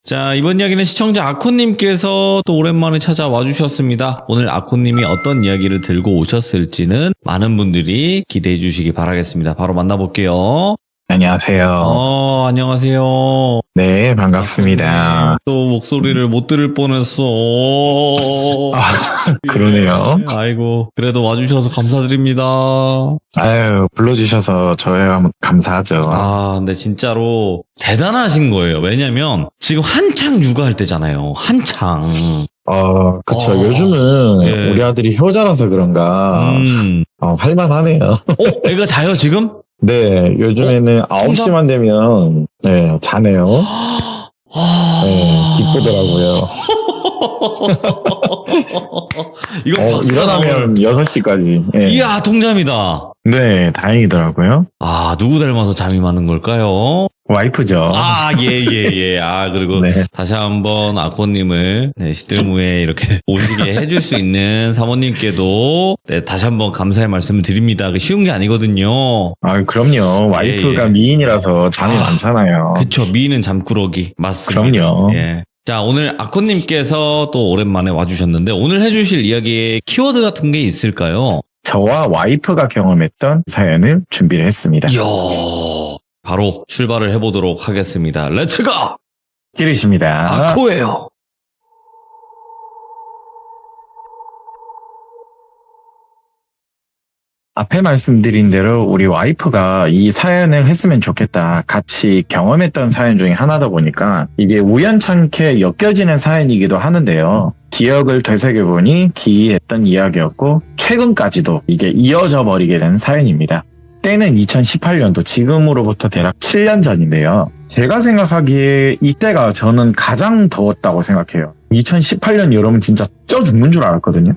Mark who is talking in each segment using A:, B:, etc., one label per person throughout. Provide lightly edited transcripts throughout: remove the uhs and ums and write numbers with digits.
A: 자, 이번 이야기는 시청자 아코님께서 또 오랜만에 찾아와 주셨습니다. 오늘 아코님이 어떤 이야기를 들고 오셨을지는 많은 분들이 기대해 주시기 바라겠습니다. 바로 만나볼게요.
B: 안녕하세요.
A: 안녕하세요.
B: 네, 반갑습니다.
A: 또 목소리를 못 들을 뻔했어.
B: 그러네요.
A: 아이고, 그래도 와주셔서 감사드립니다.
B: 아유, 불러주셔서 저야 감사하죠.
A: 근데 진짜로 대단하신 거예요. 왜냐면 지금 한창 육아할 때잖아요. 한창.
B: 그쵸. 요즘은
A: 예.
B: 우리 아들이 효자라서 그런가, 할만하네요.
A: 애가 자요, 지금?
B: 네, 요즘에는 9시만 되면, 네, 자네요. 네, 기쁘더라고요.
A: 이거 박수가
B: 일어나면 6시까지. 네.
A: 이야, 동잠이다.
B: 네, 다행이더라고요.
A: 누구 닮아서 잠이 많은 걸까요?
B: 와이프죠.
A: 예. 그리고
B: 네.
A: 다시 한번 아코님을 시들무에 이렇게 오시게 해줄 수 있는 사모님께도 다시 한번 감사의 말씀을 드립니다. 쉬운 게 아니거든요.
B: 그럼요. 와이프가
A: 예.
B: 미인이라서 잠이 많잖아요.
A: 그쵸, 미인은 잠꾸러기. 맞습니다.
B: 그럼요.
A: 예. 자, 오늘 아코님께서 또 오랜만에 와주셨는데 오늘 해주실 이야기에 키워드 같은 게 있을까요?
B: 저와 와이프가 경험했던 사연을 준비를 했습니다.
A: 이야, 바로 출발을 해보도록 하겠습니다. 렛츠고!
B: 기르십니다.
A: 아코예요.
B: 앞에 말씀드린 대로 우리 와이프가 이 사연을 했으면 좋겠다. 같이 경험했던 사연 중에 하나다 보니까 이게 우연찮게 엮여지는 사연이기도 하는데요. 기억을 되새겨보니 기이했던 이야기였고 최근까지도 이게 이어져 버리게 된 사연입니다. 때는 2018년도 지금으로부터 대략 7년 전인데요. 제가 생각하기에 이때가 저는 가장 더웠다고 생각해요. 2018년 여름은 진짜 쪄 죽는 줄 알았거든요.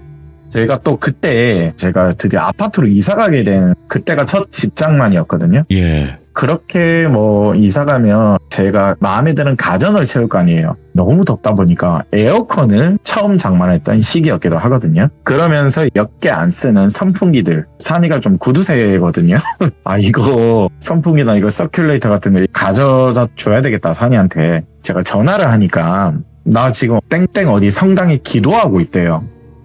B: 제가 또 그때 제가 드디어 아파트로 이사 가게 된 그때가 첫 직장만이었거든요.
A: 예.
B: 그렇게 이사 가면 제가 마음에 드는 가전을 채울 거 아니에요. 너무 덥다 보니까 에어컨을 처음 장만했던 시기였기도 하거든요. 그러면서 몇 개 안 쓰는 선풍기들, 산이가 좀 구두쇠거든요. 이거 선풍기나 이거 서큘레이터 같은 거 가져다 줘야 되겠다, 산이한테. 제가 전화를 하니까 나 지금 땡땡 어디 성당에 기도하고 있대요.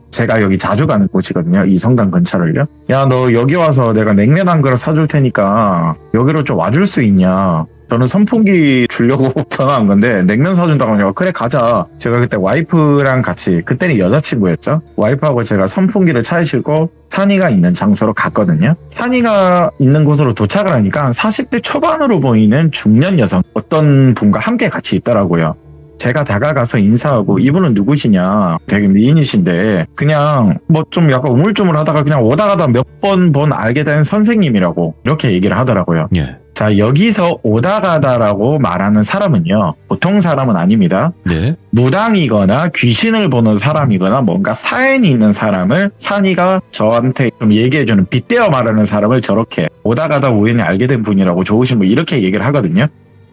B: 제가 여기 자주 가는 곳이거든요. 이 성당 근처를요. 야, 너 여기 와서 내가 냉면 한 그릇 사줄 테니까 여기로 좀 와줄 수 있냐. 저는 선풍기 주려고 전화한 건데 냉면 사준다고 하니까 그래 가자. 제가 그때 와이프랑 같이, 그때는 여자친구였죠. 와이프하고 제가 선풍기를 차에 싣고 산이가 있는 장소로 갔거든요. 산이가 있는 곳으로 도착을 하니까 한 40대 초반으로 보이는 중년 여성 어떤 분과 함께 같이 있더라고요. 제가 다가가서 인사하고 이분은 누구시냐, 되게 미인이신데 그냥 좀 약간 우물쭈물하다가 그냥 오다 가다 몇 번 알게 된 선생님이라고 이렇게 얘기를 하더라고요.
A: 예.
B: 자, 여기서 오다 가다라고 말하는 사람은요, 보통 사람은 아닙니다.
A: 네.
B: 무당이거나 귀신을 보는 사람이거나 뭔가 사연이 있는 사람을 산이가 저한테 좀 얘기해주는, 빗대어 말하는 사람을 저렇게 오다 가다 우연히 알게 된 분이라고, 좋으신 분, 이렇게 얘기를 하거든요.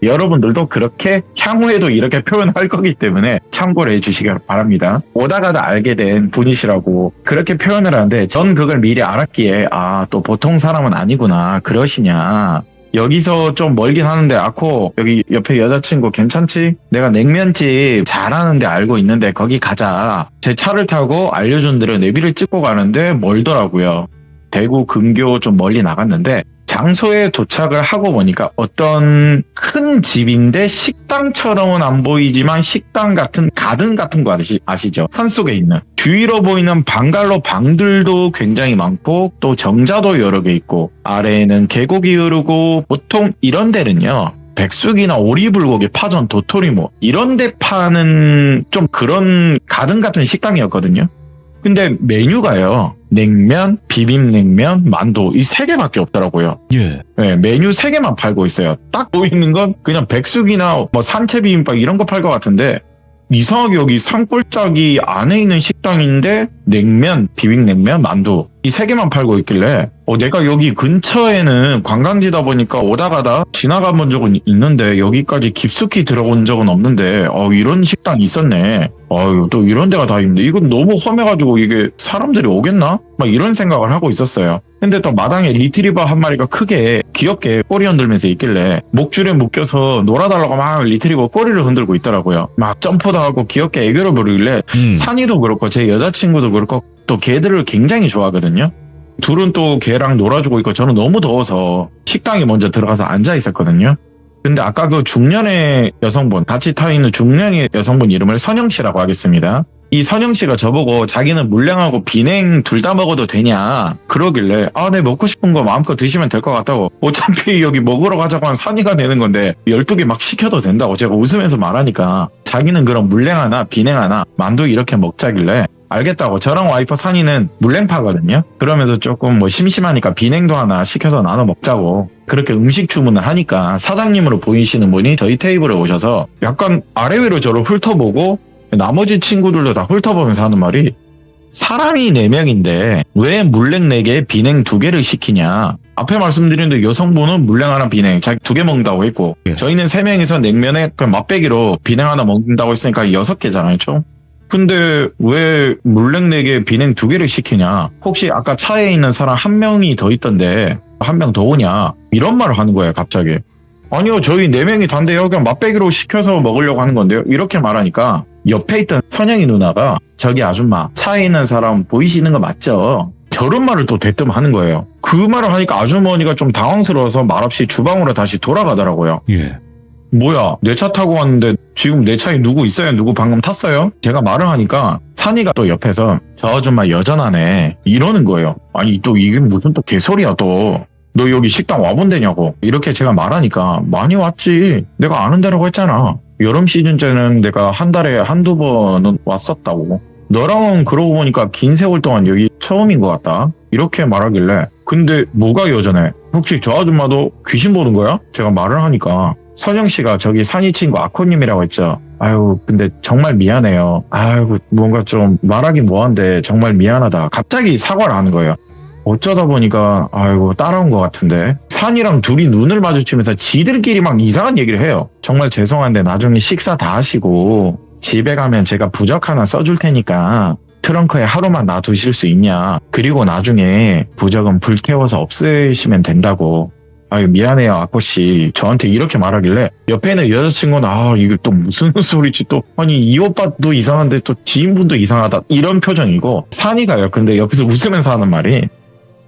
B: 여러분들도 그렇게 향후에도 이렇게 표현할 거기 때문에 참고를 해주시기 바랍니다. 오다 가다 알게 된 분이시라고 그렇게 표현을 하는데 전 그걸 미리 알았기에 또 보통 사람은 아니구나, 그러시냐. 여기서 좀 멀긴 하는데 아코 여기 옆에 여자친구 괜찮지? 내가 냉면집 잘하는데 알고 있는데 거기 가자. 제 차를 타고 알려준 대로 내비를 찍고 가는데 멀더라고요. 대구 근교 좀 멀리 나갔는데 장소에 도착을 하고 보니까 어떤 큰 집인데 식당처럼은 안 보이지만 식당 같은 가든 같은 거 아시죠? 산속에 있는. 주위로 보이는 방갈로 방들도 굉장히 많고 또 정자도 여러 개 있고 아래에는 계곡이 흐르고, 보통 이런 데는요, 백숙이나 오리불고기, 파전, 도토리 이런 데 파는 좀 그런 가든 같은 식당이었거든요. 근데 메뉴가요, 냉면, 비빔냉면, 만두, 이 3개밖에 없더라고요.
A: 예.
B: 네, 메뉴 3개만 팔고 있어요. 딱 보이는 건 그냥 백숙이나 산채 비빔밥 이런 거 팔 것 같은데, 이상하게 여기 산골짜기 안에 있는 식당인데 냉면, 비빔냉면, 만두 이 세 개만 팔고 있길래 내가 여기 근처에는 관광지다 보니까 오다 가다 지나가 본 적은 있는데 여기까지 깊숙이 들어온 적은 없는데 이런 식당이 있었네. 또 이런 데가 다 있는데 이건 너무 험해가지고 이게 사람들이 오겠나? 막 이런 생각을 하고 있었어요. 근데 또 마당에 리트리버 한 마리가 크게 귀엽게 꼬리 흔들면서 있길래 목줄에 묶여서 놀아달라고 막 리트리버 꼬리를 흔들고 있더라고요. 막 점프도 하고 귀엽게 애교를 부르길래 산이도 그렇고 제 여자친구도 그렇고 또 개들을 굉장히 좋아하거든요. 둘은 또 개랑 놀아주고 있고 저는 너무 더워서 식당에 먼저 들어가서 앉아 있었거든요. 근데 아까 그 중년의 여성분, 같이 타 있는 중년의 여성분 이름을 선영 씨라고 하겠습니다. 이 선영 씨가 저보고 자기는 물냉하고 비냉 둘 다 먹어도 되냐 그러길래 네 먹고 싶은 거 마음껏 드시면 될 것 같다고. 어차피 여기 먹으러 가자고 한 산이가 되는 건데 12개 막 시켜도 된다고 제가 웃으면서 말하니까 자기는 그럼 물냉 하나 비냉 하나 만두 이렇게 먹자길래 알겠다고. 저랑 와이프 산이는 물냉파거든요. 그러면서 조금 심심하니까 비냉도 하나 시켜서 나눠 먹자고 그렇게 음식 주문을 하니까 사장님으로 보이시는 분이 저희 테이블에 오셔서 약간 아래 위로 저를 훑어보고 나머지 친구들도 다 훑어보면서 하는 말이 사람이 4명인데 왜 물냉 4개 비냉 2개를 시키냐. 앞에 말씀드린 여성분은 물냉 하나 비냉 자기 2개 먹는다고 했고 저희는 3명이서 냉면에 맛배기로 비냉 하나 먹는다고 했으니까 6개잖아요 총. 근데 왜 물냉 4개 비냉 2개를 시키냐. 혹시 아까 차에 있는 사람 1명이 더 있던데 1명 더 오냐 이런 말을 하는 거예요 갑자기. 아니요 저희 4명이 단데요 그냥 맛배기로 시켜서 먹으려고 하는 건데요 이렇게 말하니까 옆에 있던 선영이 누나가 저기 아줌마 차에 있는 사람 보이시는 거 맞죠? 저런 말을 또 대뜸 하는 거예요. 그 말을 하니까 아주머니가 좀 당황스러워서 말없이 주방으로 다시 돌아가더라고요.
A: 예.
B: 뭐야 내 차 타고 왔는데 지금 내 차에 누구 있어요? 누구 방금 탔어요? 제가 말을 하니까 산이가 또 옆에서 저 아줌마 여전하네 이러는 거예요. 아니 또 이게 무슨 또 개소리야 또. 너 여기 식당 와본 데냐고. 이렇게 제가 말하니까 많이 왔지. 내가 아는 데라고 했잖아. 여름 시즌 때는 내가 한 달에 한두 번은 왔었다고. 너랑은 그러고 보니까 긴 세월 동안 여기 처음인 것 같다. 이렇게 말하길래 근데 뭐가 여전해? 혹시 저 아줌마도 귀신 보는 거야? 제가 말을 하니까 선영 씨가 저기 산이 친구 아코님이라고 했죠. 아유 근데 정말 미안해요. 아유 뭔가 좀 말하기 뭐한데 정말 미안하다. 갑자기 사과를 하는 거예요. 어쩌다 보니까 아이고 따라온 것 같은데 산이랑 둘이 눈을 마주치면서 지들끼리 막 이상한 얘기를 해요. 정말 죄송한데 나중에 식사 다 하시고 집에 가면 제가 부적 하나 써줄 테니까 트렁크에 하루만 놔두실 수 있냐. 그리고 나중에 부적은 불 태워서 없애시면 된다고. 아유 미안해요 아코씨. 저한테 이렇게 말하길래 옆에 있는 여자친구는 이게 또 무슨 소리지 또. 아니 이 오빠도 이상한데 또 지인분도 이상하다 이런 표정이고 산이가요. 근데 옆에서 웃으면서 하는 말이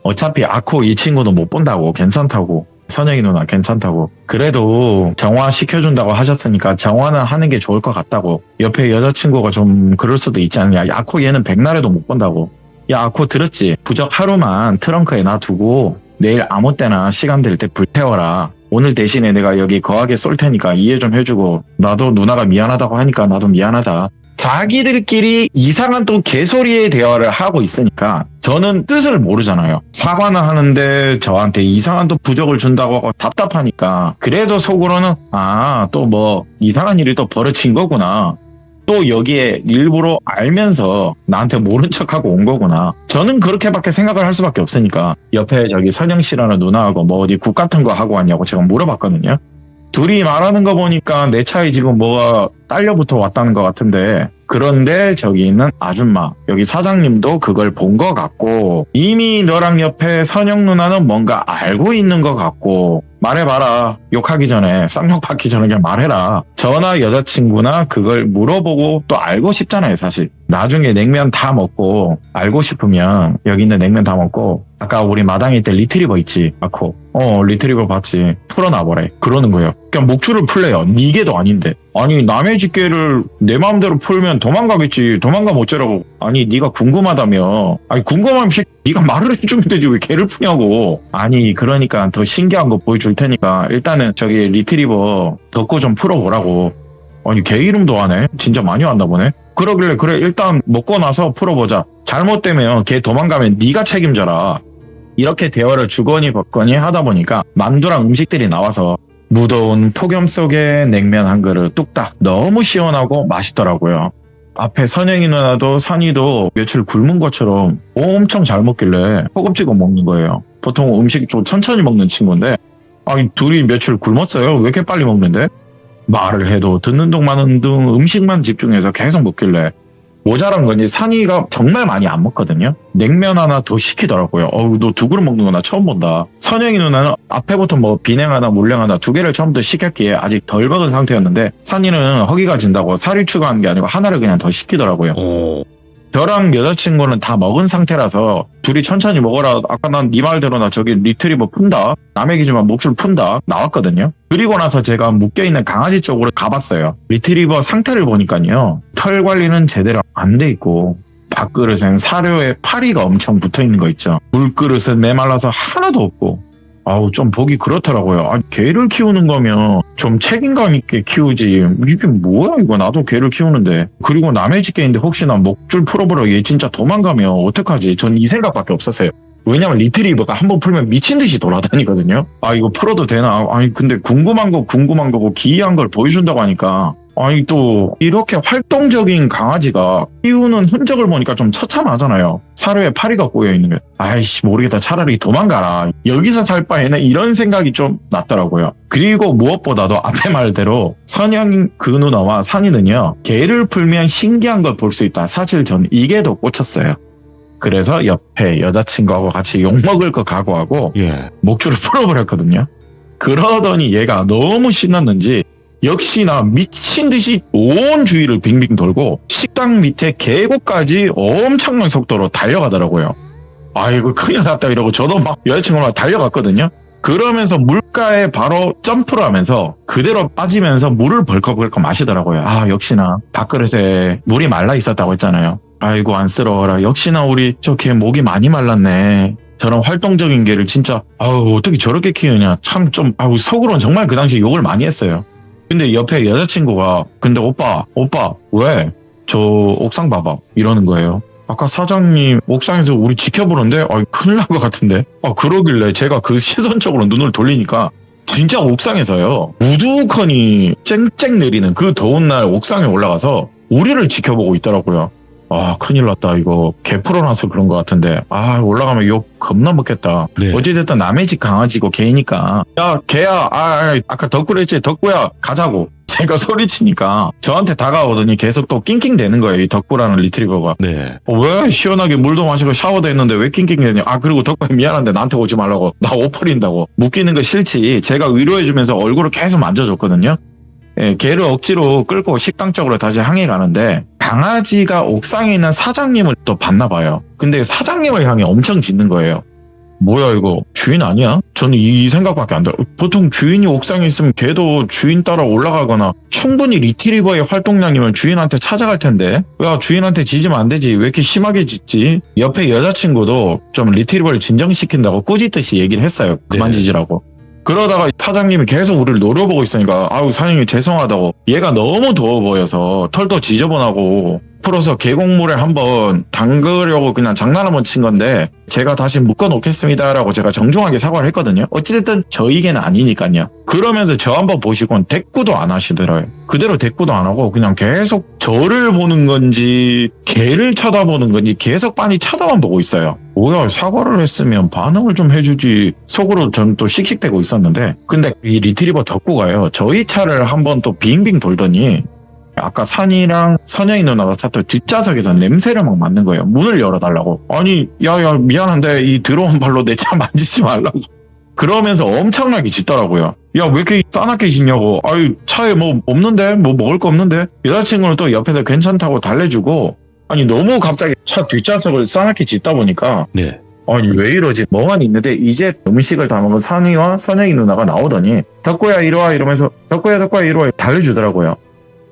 B: 어차피 아코 이 친구도 못 본다고 괜찮다고. 선영이 누나 괜찮다고. 그래도 정화 시켜준다고 하셨으니까 정화는 하는 게 좋을 것 같다고. 옆에 여자친구가 좀 그럴 수도 있지 않냐. 아코 얘는 백날에도 못 본다고. 야 아코 들었지? 부적 하루만 트렁크에 놔두고 내일 아무 때나 시간 될 때 불태워라. 오늘 대신에 내가 여기 거하게 쏠 테니까 이해 좀 해주고. 나도 누나가 미안하다고 하니까 나도 미안하다. 자기들끼리 이상한 또 개소리의 대화를 하고 있으니까 저는 뜻을 모르잖아요. 사과는 하는데 저한테 이상한 또 부적을 준다고 하고 답답하니까 그래도 속으로는 또 뭐 이상한 일이 또 벌어진 거구나. 또 여기에 일부러 알면서 나한테 모른 척하고 온 거구나. 저는 그렇게밖에 생각을 할 수밖에 없으니까 옆에 저기 선영 씨라는 누나하고 뭐 어디 국 같은 거 하고 왔냐고 제가 물어봤거든요. 둘이 말하는 거 보니까 내 차에 지금 뭐가 딸려붙어 왔다는 것 같은데 그런데 저기 있는 아줌마 여기 사장님도 그걸 본 것 같고 이미 너랑 옆에 선영 누나는 뭔가 알고 있는 것 같고 말해봐라. 욕하기 전에 쌍욕 받기 전에 그냥 말해라. 저나 여자친구나 그걸 물어보고 또 알고 싶잖아요 사실. 나중에 냉면 다 먹고 알고 싶으면 여기 있는 냉면 다 먹고 아까 우리 마당에 있던 리트리버 있지 아코. 리트리버 봤지. 풀어놔버래. 그러는 거예요. 그냥 목줄을 풀래요. 네 개도 아닌데. 아니 남의 집게를 내 마음대로 풀면 도망가겠지. 도망가면 어쩌라고. 아니 네가 궁금하다며. 아니 궁금하면 네가 말을 해주면 되지 왜 개를 푸냐고. 아니 그러니까 더 신기한 거 보여줄 테니까 일단은 저기 리트리버 덮고 좀 풀어보라고. 아니 개 이름도 하네. 진짜 많이 왔나 보네. 그러길래 그래 일단 먹고 나서 풀어보자. 잘못되면 걔 도망가면 네가 책임져라. 이렇게 대화를 주거니 받거니 하다 보니까 만두랑 음식들이 나와서 무더운 폭염 속에 냉면 한 그릇 뚝딱 너무 시원하고 맛있더라고요. 앞에 선영이 누나도 산이도 며칠 굶은 것처럼 엄청 잘 먹길래 허겁지겁 먹는 거예요. 보통 음식 좀 천천히 먹는 친구인데 아니 둘이 며칠 굶었어요. 왜 이렇게 빨리 먹는데? 말을 해도 듣는 둥 마는 둥 음식만 집중해서 계속 먹길래 모자란 건지 산이가 정말 많이 안 먹거든요. 냉면 하나 더 시키더라고요. 너 2그릇 먹는 거 나 처음 본다. 선영이 누나는 앞에부터 뭐 비냉 하나 물냉 하나 2개를 처음부터 시켰기에 아직 덜 먹은 상태였는데 산이는 허기가 진다고 살이 추가한 게 아니고 하나를 그냥 더 시키더라고요. 저랑 여자친구는 다 먹은 상태라서 둘이 천천히 먹어라. 아까 난 네 말대로 나 저기 리트리버 푼다. 남의 기지만 목줄 푼다. 나왔거든요. 그리고 나서 제가 묶여있는 강아지 쪽으로 가봤어요. 리트리버 상태를 보니까요. 털 관리는 제대로 안 돼 있고 밥그릇엔 사료에 파리가 엄청 붙어있는 거 있죠. 물그릇은 메말라서 하나도 없고 좀 보기 그렇더라고요. 개를 키우는 거면 좀 책임감 있게 키우지. 이게 뭐야 이거 나도 개를 키우는데. 그리고 남의 집 개인데 혹시나 목줄 풀어보러 얘 진짜 도망가면 어떡하지. 전 이 생각밖에 없었어요. 왜냐면 리트리버가 한번 풀면 미친 듯이 돌아다니거든요. 이거 풀어도 되나? 근데 궁금한 거고 기이한 걸 보여준다고 하니까 또 이렇게 활동적인 강아지가 키우는 흔적을 보니까 좀 처참하잖아요. 사료에 파리가 꼬여있는 게. 모르겠다. 차라리 도망가라. 여기서 살 바에는 이런 생각이 좀 났더라고요. 그리고 무엇보다도 앞에 말대로 선영 그 누나와 산이는요. 개를 풀면 신기한 걸 볼 수 있다. 사실 전 이게 더 꽂혔어요. 그래서 옆에 여자친구하고 같이 욕먹을 거 각오하고 목줄을 풀어버렸거든요. 그러더니 얘가 너무 신났는지 역시나 미친 듯이 온 주위를 빙빙 돌고 식당 밑에 계곡까지 엄청난 속도로 달려가더라고요. 아이고 큰일 났다 이러고 저도 막 여자친구랑 달려갔거든요. 그러면서 물가에 바로 점프를 하면서 그대로 빠지면서 물을 벌컥벌컥 마시더라고요. 역시나 밥그릇에 물이 말라 있었다고 했잖아요. 아이고 안쓰러워라. 역시나 우리 저 개 목이 많이 말랐네. 저런 활동적인 개를 진짜 어떻게 저렇게 키우냐. 참 좀 속으로는 정말 그 당시에 욕을 많이 했어요. 근데 옆에 여자친구가 근데 오빠 왜? 저 옥상 봐봐 이러는 거예요. 아까 사장님 옥상에서 우리 지켜보는데 큰일 날 것 같은데. 그러길래 제가 그 시선 쪽으로 눈을 돌리니까 진짜 옥상에서요. 우두커니 쨍쨍 내리는 그 더운 날 옥상에 올라가서 우리를 지켜보고 있더라고요. 큰일 났다. 이거 개 풀어놔서 그런 것 같은데. 올라가면 욕 겁나 먹겠다.
A: 네.
B: 어찌됐든 남의 집 강아지고 개니까. 야, 개야. 아까 덕구를 했지. 덕구야, 가자고. 제가 소리치니까 저한테 다가오더니 계속 또 낑낑대는 거예요. 이 덕구라는 리트리버가.
A: 네.
B: 왜 시원하게 물도 마시고 샤워도 했는데 왜 낑낑대냐. 그리고 덕구야 미안한데 나한테 오지 말라고. 나 옷 버린다고. 묶이는 거 싫지. 제가 위로해주면서 얼굴을 계속 만져줬거든요. 개를 억지로 끌고 식당 쪽으로 다시 향해 가는데 강아지가 옥상에 있는 사장님을 또 봤나 봐요. 근데 사장님을 향해 엄청 짖는 거예요. 뭐야 이거 주인 아니야? 저는 이 생각밖에 안 들어요. 보통 주인이 옥상에 있으면 개도 주인 따라 올라가거나 충분히 리트리버의 활동량이면 주인한테 찾아갈 텐데 야 주인한테 짖으면 안 되지. 왜 이렇게 심하게 짖지? 옆에 여자친구도 좀 리트리버를 진정시킨다고 꾸짖듯이 얘기를 했어요. 그만 짖으라고. 그러다가 사장님이 계속 우리를 노려보고 있으니까 사장님이 죄송하다고. 얘가 너무 더워 보여서 털도 지저분하고 풀어서 계곡물에 한번 담그려고 그냥 장난 한번 친 건데 제가 다시 묶어놓겠습니다라고 제가 정중하게 사과를 했거든요. 어찌됐든 저희 개는 아니니까요. 그러면서 저 한번 보시고는 대꾸도 안 하시더라고요. 그대로 대꾸도 안 하고 그냥 계속 저를 보는 건지 개를 쳐다보는 건지 계속 빤히 쳐다만 보고 있어요. 뭐야 사과를 했으면 반응을 좀 해주지. 속으로 전 또 씩씩대고 있었는데 근데 이 리트리버 덕구가요. 저희 차를 한번 또 빙빙 돌더니 아까 산이랑 선영이 누나가 탔던 뒷좌석에서 냄새를 막 맡는 거예요. 문을 열어달라고. 야 미안한데 이 더러운 발로 내 차 만지지 말라고. 그러면서 엄청나게 짖더라고요. 야 왜 이렇게 싸납게 짖냐고. 차에 뭐 없는데? 뭐 먹을 거 없는데? 여자친구는 또 옆에서 괜찮다고 달래주고 너무 갑자기 차 뒷좌석을 싸납게 짖다 보니까 왜 이러지? 멍하니 있는데 이제 음식을 다 먹은 산이와 선영이 누나가 나오더니 덕구야 이리와 이러면서 덕구야 이리와 달래주더라고요.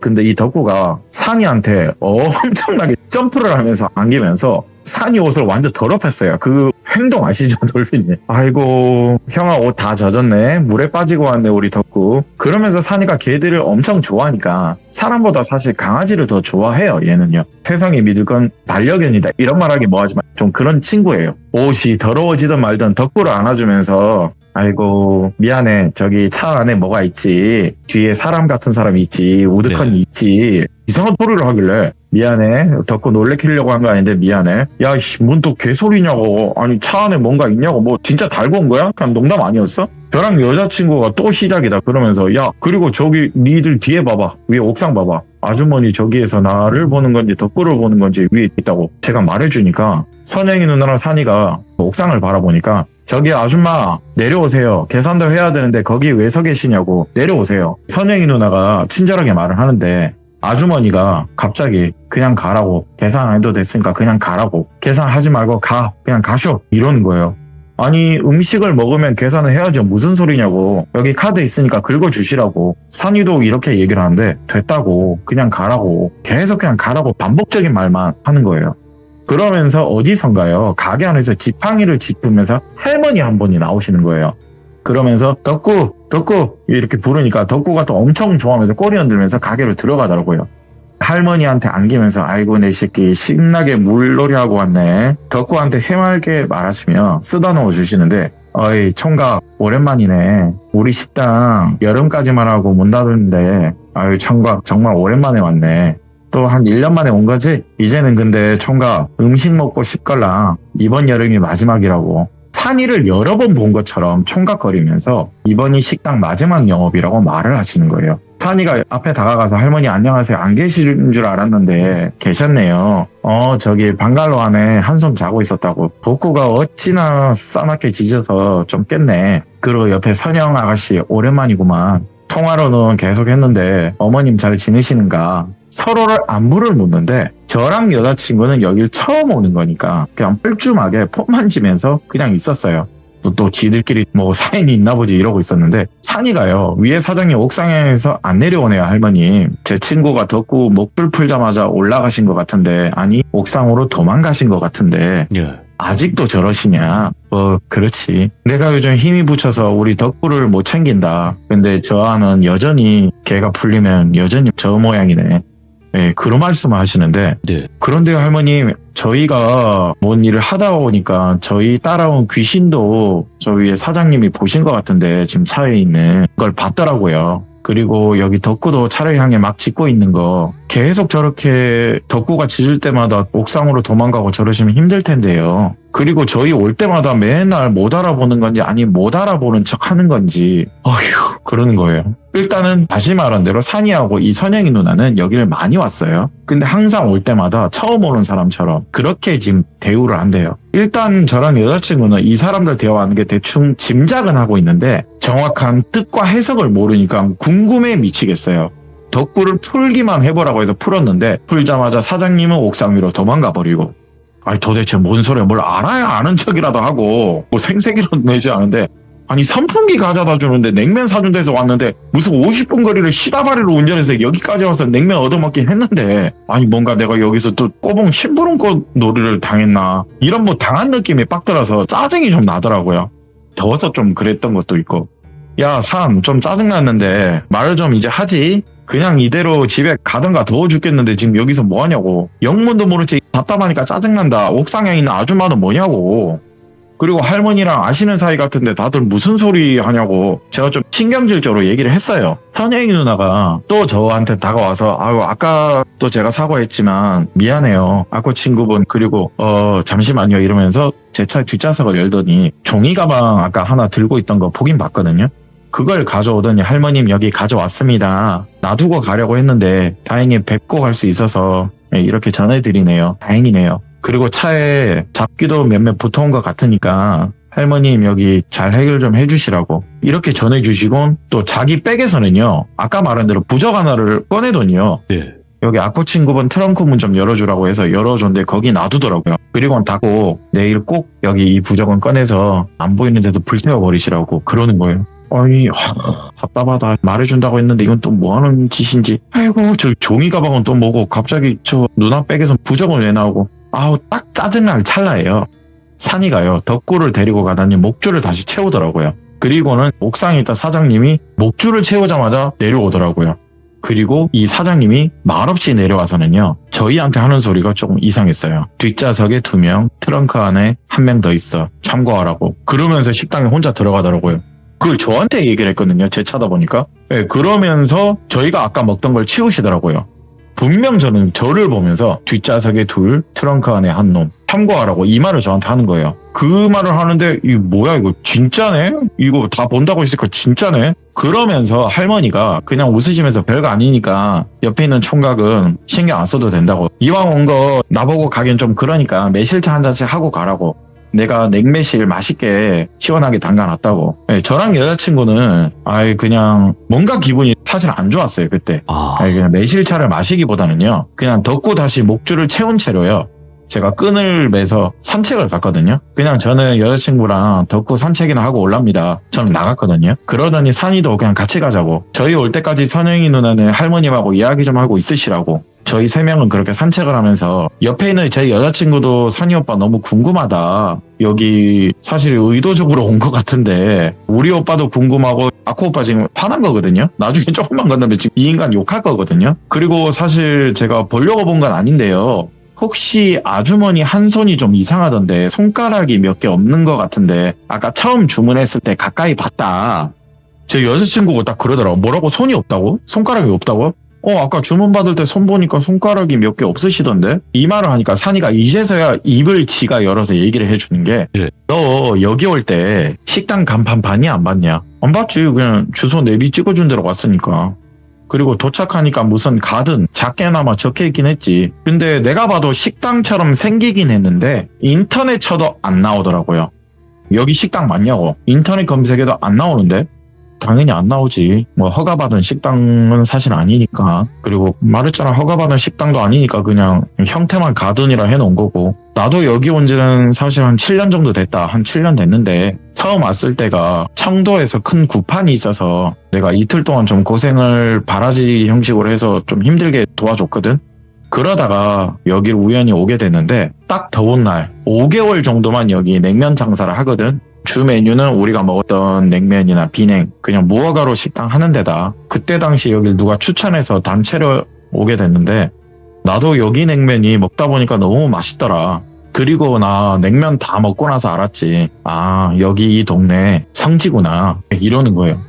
B: 근데 이 덕구가 산이한테 엄청나게 점프를 하면서 안기면서 산이 옷을 완전 더럽혔어요. 그 행동 아시죠, 돌핀님? 아이고 형아 옷 다 젖었네. 물에 빠지고 왔네 우리 덕구. 그러면서 산이가 개들을 엄청 좋아하니까 사람보다 사실 강아지를 더 좋아해요. 얘는요. 세상에 믿을 건 반려견이다 이런 말하기 뭐하지만 좀 그런 친구예요. 옷이 더러워지든 말든 덕구를 안아주면서 아이고 미안해 저기 차 안에 뭐가 있지 뒤에 사람 같은 사람이 있지 우드컨이
A: 네.
B: 있지 이상한 소리를 하길래 미안해 덕구 놀래키려고 한 거 아닌데 미안해 야이씨 뭔 또 개소리냐고 아니 차 안에 뭔가 있냐고 뭐 진짜 달고 온 거야? 그냥 농담 아니었어? 저랑 여자친구가 또 시작이다 그러면서 야 그리고 저기 니들 뒤에 봐봐 위에 옥상 봐봐 아주머니 저기에서 나를 보는 건지 덕구를 보는 건지 위에 있다고 제가 말해주니까 선영이 누나랑 산이가 옥상을 바라보니까 저기 아줌마 내려오세요 계산도 해야 되는데 거기 왜 서 계시냐고 내려오세요 선영이 누나가 친절하게 말을 하는데 아주머니가 갑자기 그냥 가라고 계산 안 해도 됐으니까 그냥 가라고 계산하지 말고 가 그냥 가쇼 이러는 거예요. 아니 음식을 먹으면 계산을 해야죠 무슨 소리냐고 여기 카드 있으니까 긁어주시라고 산이도 이렇게 얘기를 하는데 됐다고 그냥 가라고 계속 그냥 가라고 반복적인 말만 하는 거예요. 그러면서 어디선가요 가게 안에서 지팡이를 짚으면서 할머니 한 분이 나오시는 거예요. 그러면서 덕구 이렇게 부르니까 덕구가 또 엄청 좋아하면서 꼬리 흔들면서 가게로 들어가더라고요. 할머니한테 안기면서 아이고 내 새끼 신나게 물놀이 하고 왔네. 덕구한테 해맑게 말하시며 쓰다 넣어 주시는데 어이 총각 오랜만이네. 우리 식당 여름까지만 하고 문 닫았는데 아유 총각 정말 오랜만에 왔네. 또 한 1년 만에 온 거지? 이제는 근데 총각 음식 먹고 싶걸랑 이번 여름이 마지막이라고. 산이를 여러 번 본 것처럼 총각거리면서 이번이 식당 마지막 영업이라고 말을 하시는 거예요. 산이가 앞에 다가가서 할머니 안녕하세요 안 계시는 줄 알았는데 계셨네요. 저기 방갈로 안에 한숨 자고 있었다고. 덕구가 어찌나 싸납게 짖어서 좀 깼네. 그리고 옆에 선영 아가씨 오랜만이구만. 통화로는 계속 했는데 어머님 잘 지내시는가. 서로를 안부를 묻는데 저랑 여자친구는 여길 처음 오는 거니까 그냥 뻘쭘하게 폰 만지면서 그냥 있었어요. 또 지들끼리 뭐 사연이 있나 보지 이러고 있었는데 산이가요 위에 사장님 옥상에서 안 내려오네요 할머님. 제 친구가 덕구 목줄 풀자마자 올라가신 것 같은데 아니 옥상으로 도망가신 것 같은데
A: 예.
B: 아직도 저러시냐? 그렇지. 내가 요즘 힘이 붙여서 우리 덕구를 못 챙긴다. 근데 저 아는 여전히 개가 풀리면 여전히 저 모양이네. 네, 그런 말씀을 하시는데
A: 네.
B: 그런데요 할머님 저희가 뭔 일을 하다 보니까 저희 따라온 귀신도 저 위에 사장님이 보신 것 같은데 지금 차에 있는 걸 봤더라고요. 그리고 여기 덕구도 차를 향해 막 짖고 있는 거 계속 저렇게 덕구가 짖을 때마다 옥상으로 도망가고 저러시면 힘들 텐데요. 그리고 저희 올 때마다 맨날 못 알아보는 건지 아니 못 알아보는 척 하는 건지 어휴 그러는 거예요. 일단은 다시 말한 대로 산이하고 이 선영이 누나는 여기를 많이 왔어요. 근데 항상 올 때마다 처음 오는 사람처럼 그렇게 지금 대우를 한대요. 일단 저랑 여자친구는 이 사람들 대화하는 게 대충 짐작은 하고 있는데 정확한 뜻과 해석을 모르니까 궁금해 미치겠어요. 덕구를 풀기만 해보라고 해서 풀었는데 풀자마자 사장님은 옥상 위로 도망가 버리고 아니 도대체 뭔 소리야 뭘 알아야 아는 척이라도 하고 뭐 생색이라도 내지 않은데 아니 선풍기 가져다 주는데 냉면 사준 데서 왔는데 무슨 50분 거리를 시다바리로 운전해서 여기까지 와서 냉면 얻어먹긴 했는데 아니 뭔가 내가 여기서 또 꼬봉 심부름꽃 놀이를 당했나 이런 뭐 당한 느낌이 빡 들어서 짜증이 좀 나더라고요. 더워서 좀 그랬던 것도 있고 야 산 좀 짜증났는데 말을 좀 이제 하지 그냥 이대로 집에 가던가 더워 죽겠는데 지금 여기서 뭐 하냐고 영문도 모르지 답답하니까 짜증난다 옥상에 있는 아줌마는 뭐냐고 그리고 할머니랑 아시는 사이 같은데 다들 무슨 소리 하냐고 제가 좀 신경질적으로 얘기를 했어요. 선영이 누나가 또 저한테 다가와서 아유 아까 또 제가 사과했지만 미안해요. 아까 친구분 그리고 잠시만요 이러면서 제 차 뒷좌석을 열더니 종이 가방 아까 하나 들고 있던 거 보긴 봤거든요. 그걸 가져오더니 할머님 여기 가져왔습니다. 놔두고 가려고 했는데 다행히 뵙고 갈 수 있어서 이렇게 전해드리네요. 다행이네요. 그리고 차에 잡기도 몇몇 붙어온 것 같으니까 할머님 여기 잘 해결 좀 해주시라고 이렇게 전해주시곤 또 자기 백에서는요 아까 말한 대로 부적 하나를 꺼내더니요
A: 네.
B: 여기 아코 친구분 트렁크 문 좀 열어주라고 해서 열어줬는데 거기 놔두더라고요. 그리고는 닫고 내일 꼭 여기 이 부적은 꺼내서 안 보이는 데도 불태워버리시라고 그러는 거예요. 아니 답답하다 말해준다고 했는데 이건 또 뭐하는 짓인지 아이고 저 종이 가방은 또 뭐고 갑자기 저 누나 백에서 부적은 왜 나오고 아우 딱 짜증날 찰나예요. 산이가요 덕구를 데리고 가다니 목줄을 다시 채우더라고요. 그리고는 옥상에 있던 사장님이 목줄을 채우자마자 내려오더라고요. 그리고 이 사장님이 말없이 내려와서는요, 저희한테 하는 소리가 조금 이상했어요. 뒷좌석에 2명, 트렁크 안에 1명 더 있어. 참고하라고. 그러면서 식당에 혼자 들어가더라고요. 그걸 저한테 얘기를 했거든요. 제 차다 보니까. 네, 그러면서 저희가 아까 먹던 걸 치우시더라고요. 분명 저를 보면서 뒷좌석에 2, 트렁크 안에 1놈. 참고하라고 이 말을 저한테 하는 거예요. 그 말을 하는데 이거 뭐야 이거 진짜네? 이거 다 본다고 했으니까 진짜네? 그러면서 할머니가 그냥 웃으시면서 별거 아니니까 옆에 있는 총각은 신경 안 써도 된다고. 이왕 온 거 나보고 가긴 좀 그러니까 매실차 한 잔씩 하고 가라고. 내가 냉매실 맛있게 시원하게 담가놨다고. 네, 저랑 여자친구는 그냥 뭔가 기분이 사실 안 좋았어요 그때. 그냥 매실차를 마시기보다는요, 그냥 덥고 다시 목줄을 채운 채로요, 제가 끈을 매서 산책을 갔거든요. 그냥 저는 여자친구랑 덕후 산책이나 하고 올랍니다. 저는 나갔거든요. 그러더니 산이도 그냥 같이 가자고. 저희 올 때까지 선영이 누나는 할머님하고 이야기 좀 하고 있으시라고. 저희 3명은 그렇게 산책을 하면서 옆에 있는 제 여자친구도 산이 오빠 너무 궁금하다. 여기 사실 의도적으로 온 것 같은데 우리 오빠도 궁금하고 아코 오빠 지금 화난 거거든요. 나중에 조금만 건너면 지금 이 인간 욕할 거거든요. 그리고 사실 제가 보려고 본 건 아닌데요. 혹시 아주머니 한 손이 좀 이상하던데 손가락이 몇 개 없는 것 같은데 아까 처음 주문했을 때 가까이 봤다. 제 여자친구가 딱 그러더라고. 뭐라고? 손이 없다고? 손가락이 없다고? 아까 주문 받을 때 손 보니까 손가락이 몇 개 없으시던데? 이 말을 하니까 산이가 이제서야 입을 지가 열어서 얘기를 해주는 게, 너 여기 올 때 식당 간판 봤냐 안 봤냐? 안 봤지. 그냥 주소 내비 찍어준 대로 왔으니까. 그리고 도착하니까 무슨 가든 작게나마 적혀있긴 했지. 근데 내가 봐도 식당처럼 생기긴 했는데 인터넷 쳐도 안 나오더라고요. 여기 식당 맞냐고. 인터넷 검색해도 안 나오는데? 당연히 안 나오지. 뭐 허가받은 식당은 사실 아니니까. 그리고 말했잖아, 허가받은 식당도 아니니까 그냥 형태만 가든이라 해놓은 거고. 나도 여기 온 지는 사실 한 7년 정도 됐다. 한 7년 됐는데 처음 왔을 때가 청도에서 큰 구판이 있어서 내가 이틀 동안 좀 고생을 바라지 형식으로 해서 좀 힘들게 도와줬거든. 그러다가 여기를 우연히 오게 됐는데 딱 더운 날 5개월 정도만 여기 냉면 장사를 하거든. 주 메뉴는 우리가 먹었던 냉면이나 비냉, 그냥 무허가로 식당 하는 데다. 그때 당시 여길 누가 추천해서 단체로 오게 됐는데 나도 여기 냉면이 먹다 보니까 너무 맛있더라. 그리고 나 냉면 다 먹고 나서 알았지. 여기 이 동네 성지구나. 이러는 거예요.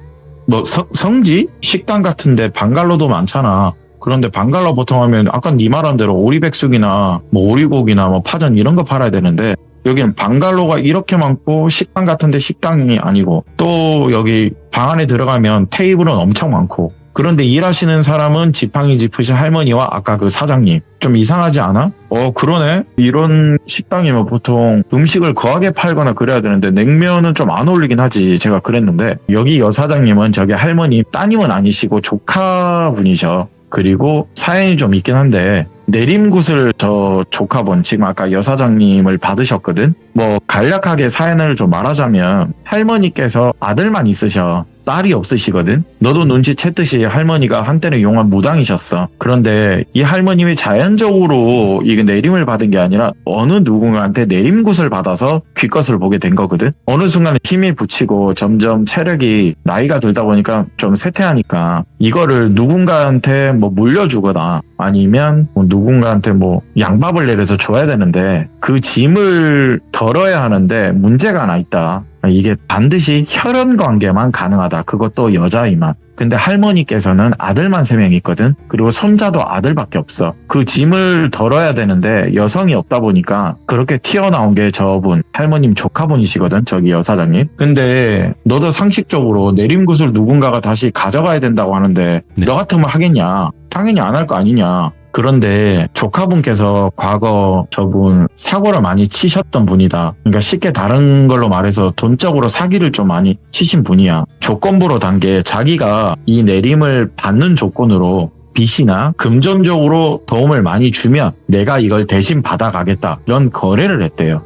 B: 뭐 성지? 식당 같은데 방갈로도 많잖아. 그런데 방갈로 보통 하면 아까 네 말한 대로 오리백숙이나 뭐 오리고기나 뭐 파전 이런 거 팔아야 되는데 여기는 방갈로가 이렇게 많고 식당 같은데 식당이 아니고 또 여기 방 안에 들어가면 테이블은 엄청 많고 그런데 일하시는 사람은 지팡이 짚으신 할머니와 아까 그 사장님. 좀 이상하지 않아? 그러네. 이런 식당이면 보통 음식을 거하게 팔거나 그래야 되는데 냉면은 좀 안 어울리긴 하지. 제가 그랬는데 여기 여사장님은 저기 할머니 따님은 아니시고 조카분이셔. 그리고 사연이 좀 있긴 한데 내림굿을 저 조카분 지금 아까 여사장님을 받으셨거든. 뭐 간략하게 사연을 좀 말하자면 할머니께서 아들만 있으셔. 딸이 없으시거든. 너도 눈치챘듯이 할머니가 한때는 용한 무당이셨어. 그런데 이 할머님이 자연적으로 이게 내림을 받은 게 아니라 어느 누군가한테 내림굿을 받아서 귀것을 보게 된 거거든. 어느 순간에 힘이 붙이고 점점 체력이 나이가 들다 보니까 좀 쇠퇴하니까 이거를 누군가한테 뭐 물려주거나 아니면 뭐 누군가한테 뭐 양밥을 내려서 줘야 되는데 그 짐을 덜어야 하는데 문제가 하나 있다. 이게 반드시 혈연 관계만 가능하다. 그것도 여자이만. 근데 할머니께서는 아들만 3명 있거든. 그리고 손자도 아들밖에 없어. 그 짐을 덜어야 되는데 여성이 없다 보니까 그렇게 튀어나온 게 저분 할머님 조카분이시거든. 저기 여사장님. 근데 너도 상식적으로 내림굿을 누군가가 다시 가져가야 된다고 하는데 너 같으면 하겠냐? 당연히 안 할 거 아니냐. 그런데 조카분께서 과거 저분 사고를 많이 치셨던 분이다. 그러니까 쉽게 다른 걸로 말해서 돈적으로 사기를 좀 많이 치신 분이야. 조건부로 단 게 자기가 이 내림을 받는 조건으로 빚이나 금전적으로 도움을 많이 주면 내가 이걸 대신 받아가겠다. 이런 거래를 했대요.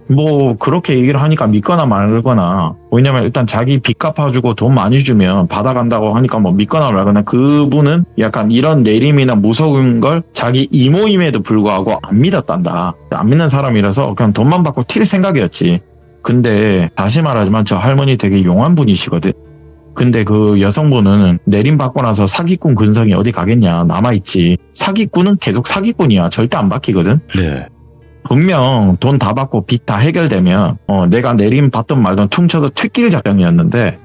B: 뭐 그렇게 얘기를 하니까 믿거나 말거나. 왜냐면 일단 자기 빚 갚아주고 돈 많이 주면 받아간다고 하니까 뭐 믿거나 말거나. 그분은 약간 이런 내림이나 무서운 걸 자기 이모임에도 불구하고 안 믿었단다. 안 믿는 사람이라서 그냥 돈만 받고 튈 생각이었지. 근데 다시 말하지만 저 할머니 되게 용한 분이시거든. 근데 그 여성분은 내림받고 나서 사기꾼 근성이 어디 가겠냐, 남아있지. 사기꾼은 계속 사기꾼이야. 절대 안 바뀌거든.
A: 네.
B: 분명 돈 다 받고 빚 다 해결되면 내가 내림 받든 말든 퉁쳐서 튀길 작정이었는데,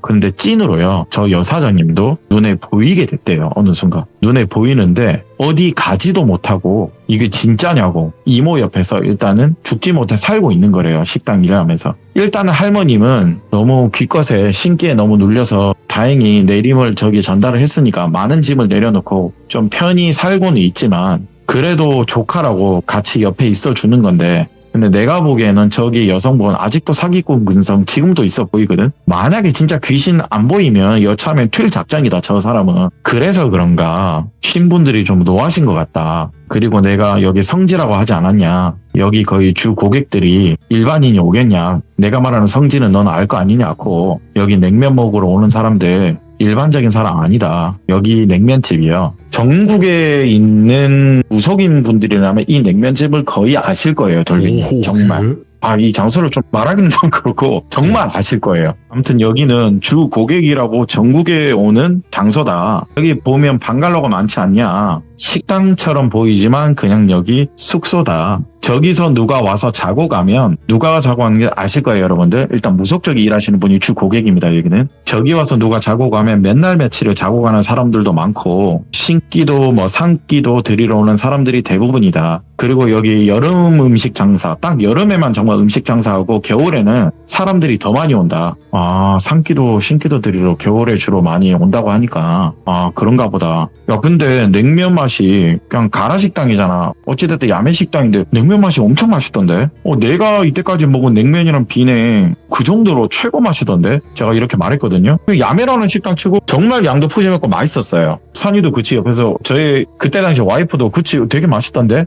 B: 근데 찐으로요, 저 여사장님도 눈에 보이게 됐대요. 어느 순간 눈에 보이는데 어디 가지도 못하고 이게 진짜냐고 이모 옆에서 일단은 죽지 못해 살고 있는 거래요. 식당 일을 하면서. 일단은 할머님은 너무 기껏에 신기에 너무 눌려서 다행히 내림을 저기 전달을 했으니까 많은 짐을 내려놓고 좀 편히 살고는 있지만, 그래도 조카라고 같이 옆에 있어 주는 건데, 근데 내가 보기에는 저기 여성분 아직도 사기꾼 근성 지금도 있어 보이거든. 만약에 진짜 귀신 안 보이면 여차하면 튈 작전이다, 저 사람은. 그래서 그런가 신분들이 좀 노하신 것 같다. 그리고 내가 여기 성지라고 하지 않았냐, 여기 거의 주 고객들이 일반인이 오겠냐, 내가 말하는 성지는 넌 알 거 아니냐고. 여기 냉면 먹으러 오는 사람들 일반적인 사람 아니다. 여기 냉면집이요. 전국에 있는 무속인 분들이라면 이 냉면집을 거의 아실 거예요, 돌비님. 정말. 이 장소를 좀 말하기는 좀 그렇고 정말 아실 거예요. 아무튼 여기는 주 고객이라고 전국에 오는 장소다. 여기 보면 방갈로가 많지 않냐. 식당처럼 보이지만 그냥 여기 숙소다. 저기서 누가 와서 자고 가면, 누가 자고 가는 게 아실 거예요, 여러분들. 일단 무속 쪽에 일하시는 분이 주 고객입니다, 여기는. 저기 와서 누가 자고 가면 맨날 며칠을 자고 가는 사람들도 많고, 신기도 상기도 드리러 오는 사람들이 대부분이다. 그리고 여기 여름 음식 장사, 딱 여름에만 정말 음식 장사하고 겨울에는 사람들이 더 많이 온다. 산기도 신기도 드리러 겨울에 주로 많이 온다고 하니까 그런가 보다. 야, 근데 냉면 맛이 그냥 가라식당이잖아. 어찌됐든 야매식당인데 냉면 맛이 엄청 맛있던데. 내가 이때까지 먹은 냉면이랑 비냉 그 정도로 최고 맛이던데. 제가 이렇게 말했거든요. 야매라는 식당 치고 정말 양도 푸짐했고 맛있었어요. 선이도 그치 옆에서 저희 그때 당시 와이프도 그치 되게 맛있던데.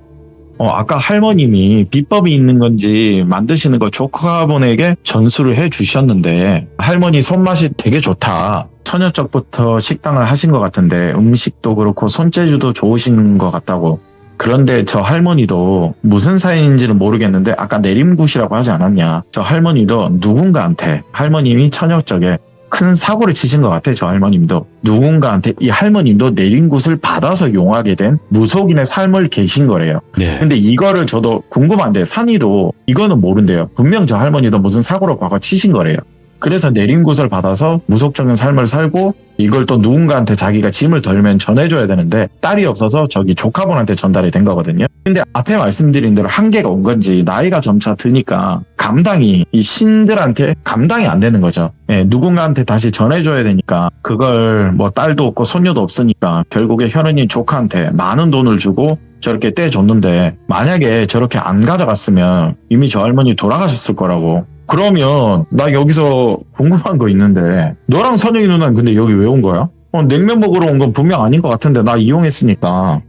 B: 아까 할머님이 비법이 있는 건지 만드시는 거 조카분에게 전수를 해 주셨는데, 할머니 손맛이 되게 좋다. 처녀적부터 식당을 하신 것 같은데 음식도 그렇고 손재주도 좋으신 것 같다고. 그런데 저 할머니도 무슨 사연인지는 모르겠는데 아까 내림굿이라고 하지 않았냐. 저 할머니도 누군가한테, 할머님이 처녀 쪽에 큰 사고를 치신 것 같아. 저 할머님도 누군가한테 이 할머님도 내림굿을 받아서 용하게 된 무속인의 삶을 계신 거래요.
A: 네.
B: 근데 이거를 저도 궁금한데 산이도 이거는 모른대요. 분명 저 할머니도 무슨 사고로 과거 치신 거래요. 그래서 내림굿을 받아서 무속적인 삶을 살고, 이걸 또 누군가한테 자기가 짐을 덜면 전해줘야 되는데 딸이 없어서 저기 조카분한테 전달이 된 거거든요. 근데 앞에 말씀드린 대로 한계가 온 건지 나이가 점차 드니까 감당이, 이 신들한테 감당이 안 되는 거죠. 누군가한테 다시 전해줘야 되니까 그걸 딸도 없고 손녀도 없으니까 결국에 현은이 조카한테 많은 돈을 주고 저렇게 떼줬는데, 만약에 저렇게 안 가져갔으면 이미 저 할머니 돌아가셨을 거라고. 그러면 나 여기서 궁금한 거 있는데, 너랑 선영이 누나는 근데 여기 왜 온 거야? 냉면 먹으러 온 건 분명 아닌 것 같은데 나 이용했으니까.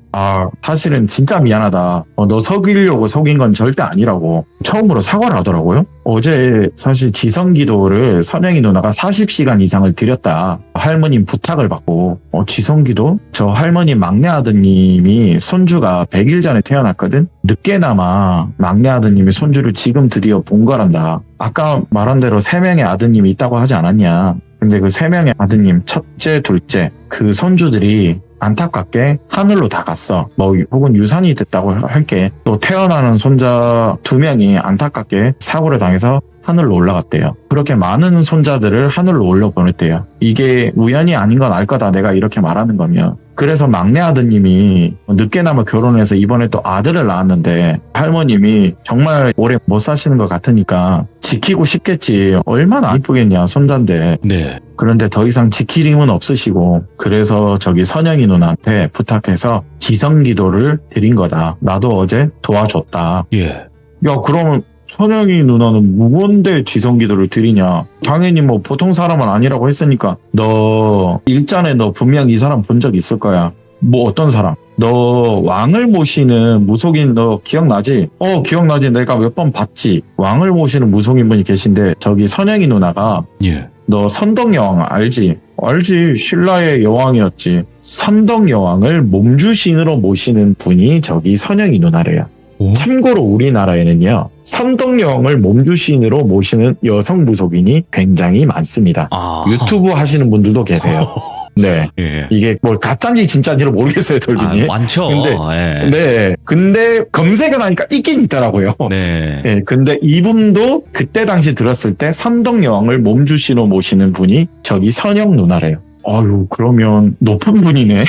B: 사실은 진짜 미안하다. 너 속이려고 속인 건 절대 아니라고 처음으로 사과를 하더라고요. 어제 사실 지성기도를 선영이 누나가 40시간 이상을 드렸다. 할머님 부탁을 받고. 지성기도? 저 할머니 막내 아드님이 손주가 100일 전에 태어났거든? 늦게나마 막내 아드님이 손주를 지금 드디어 본 거란다. 아까 말한 대로 3명의 아드님이 있다고 하지 않았냐. 근데 그 3명의 아드님, 첫째, 둘째, 그 손주들이 안타깝게 하늘로 다 갔어. 혹은 유산이 됐다고 할게. 또 태어나는 손자 2명이 안타깝게 사고를 당해서 하늘로 올라갔대요. 그렇게 많은 손자들을 하늘로 올려보냈대요. 이게 우연이 아닌 건 알 거다, 내가 이렇게 말하는 거면. 그래서 막내 아드님이 늦게나마 결혼해서 이번에 또 아들을 낳았는데, 할머님이 정말 오래 못 사시는 것 같으니까 지키고 싶겠지. 얼마나 이쁘겠냐, 손자인데.
A: 네.
B: 그런데 더 이상 지킬 힘은 없으시고, 그래서 저기 선영이 누나한테 부탁해서 지성기도를 드린 거다. 나도 어제 도와줬다.
A: 예.
B: 야, 그러면 선영이 누나는 무건대 지성기도를 드리냐? 당연히 보통 사람은 아니라고 했으니까, 너 일전에 너 분명 이 사람 본 적 있을 거야. 어떤 사람? 너 왕을 모시는 무속인 너 기억나지? 기억나지. 내가 몇 번 봤지. 왕을 모시는 무속인 분이 계신데, 저기 선영이 누나가
A: 예.
B: 너 선덕여왕 알지? 알지. 신라의 여왕이었지. 선덕여왕을 몸주신으로 모시는 분이 저기 선영이 누나래요.
A: 오?
B: 참고로 우리나라에는요, 선덕여왕을 몸주신으로 모시는 여성 무속인이 굉장히 많습니다.
A: 아.
B: 유튜브 하시는 분들도 계세요. 네.
A: 예.
B: 이게 뭐 가짜인지 진짜인지를 모르겠어요, 돌빈이.
A: 많죠.
B: 근데,
A: 예.
B: 네. 근데 검색을 하니까 있긴 있더라고요.
A: 네.
B: 예, 근데 이분도 그때 당시 들었을 때 선덕여왕을 몸주신으로 모시는 분이 저기 선영 누나래요. 아유, 그러면 높은 분이네.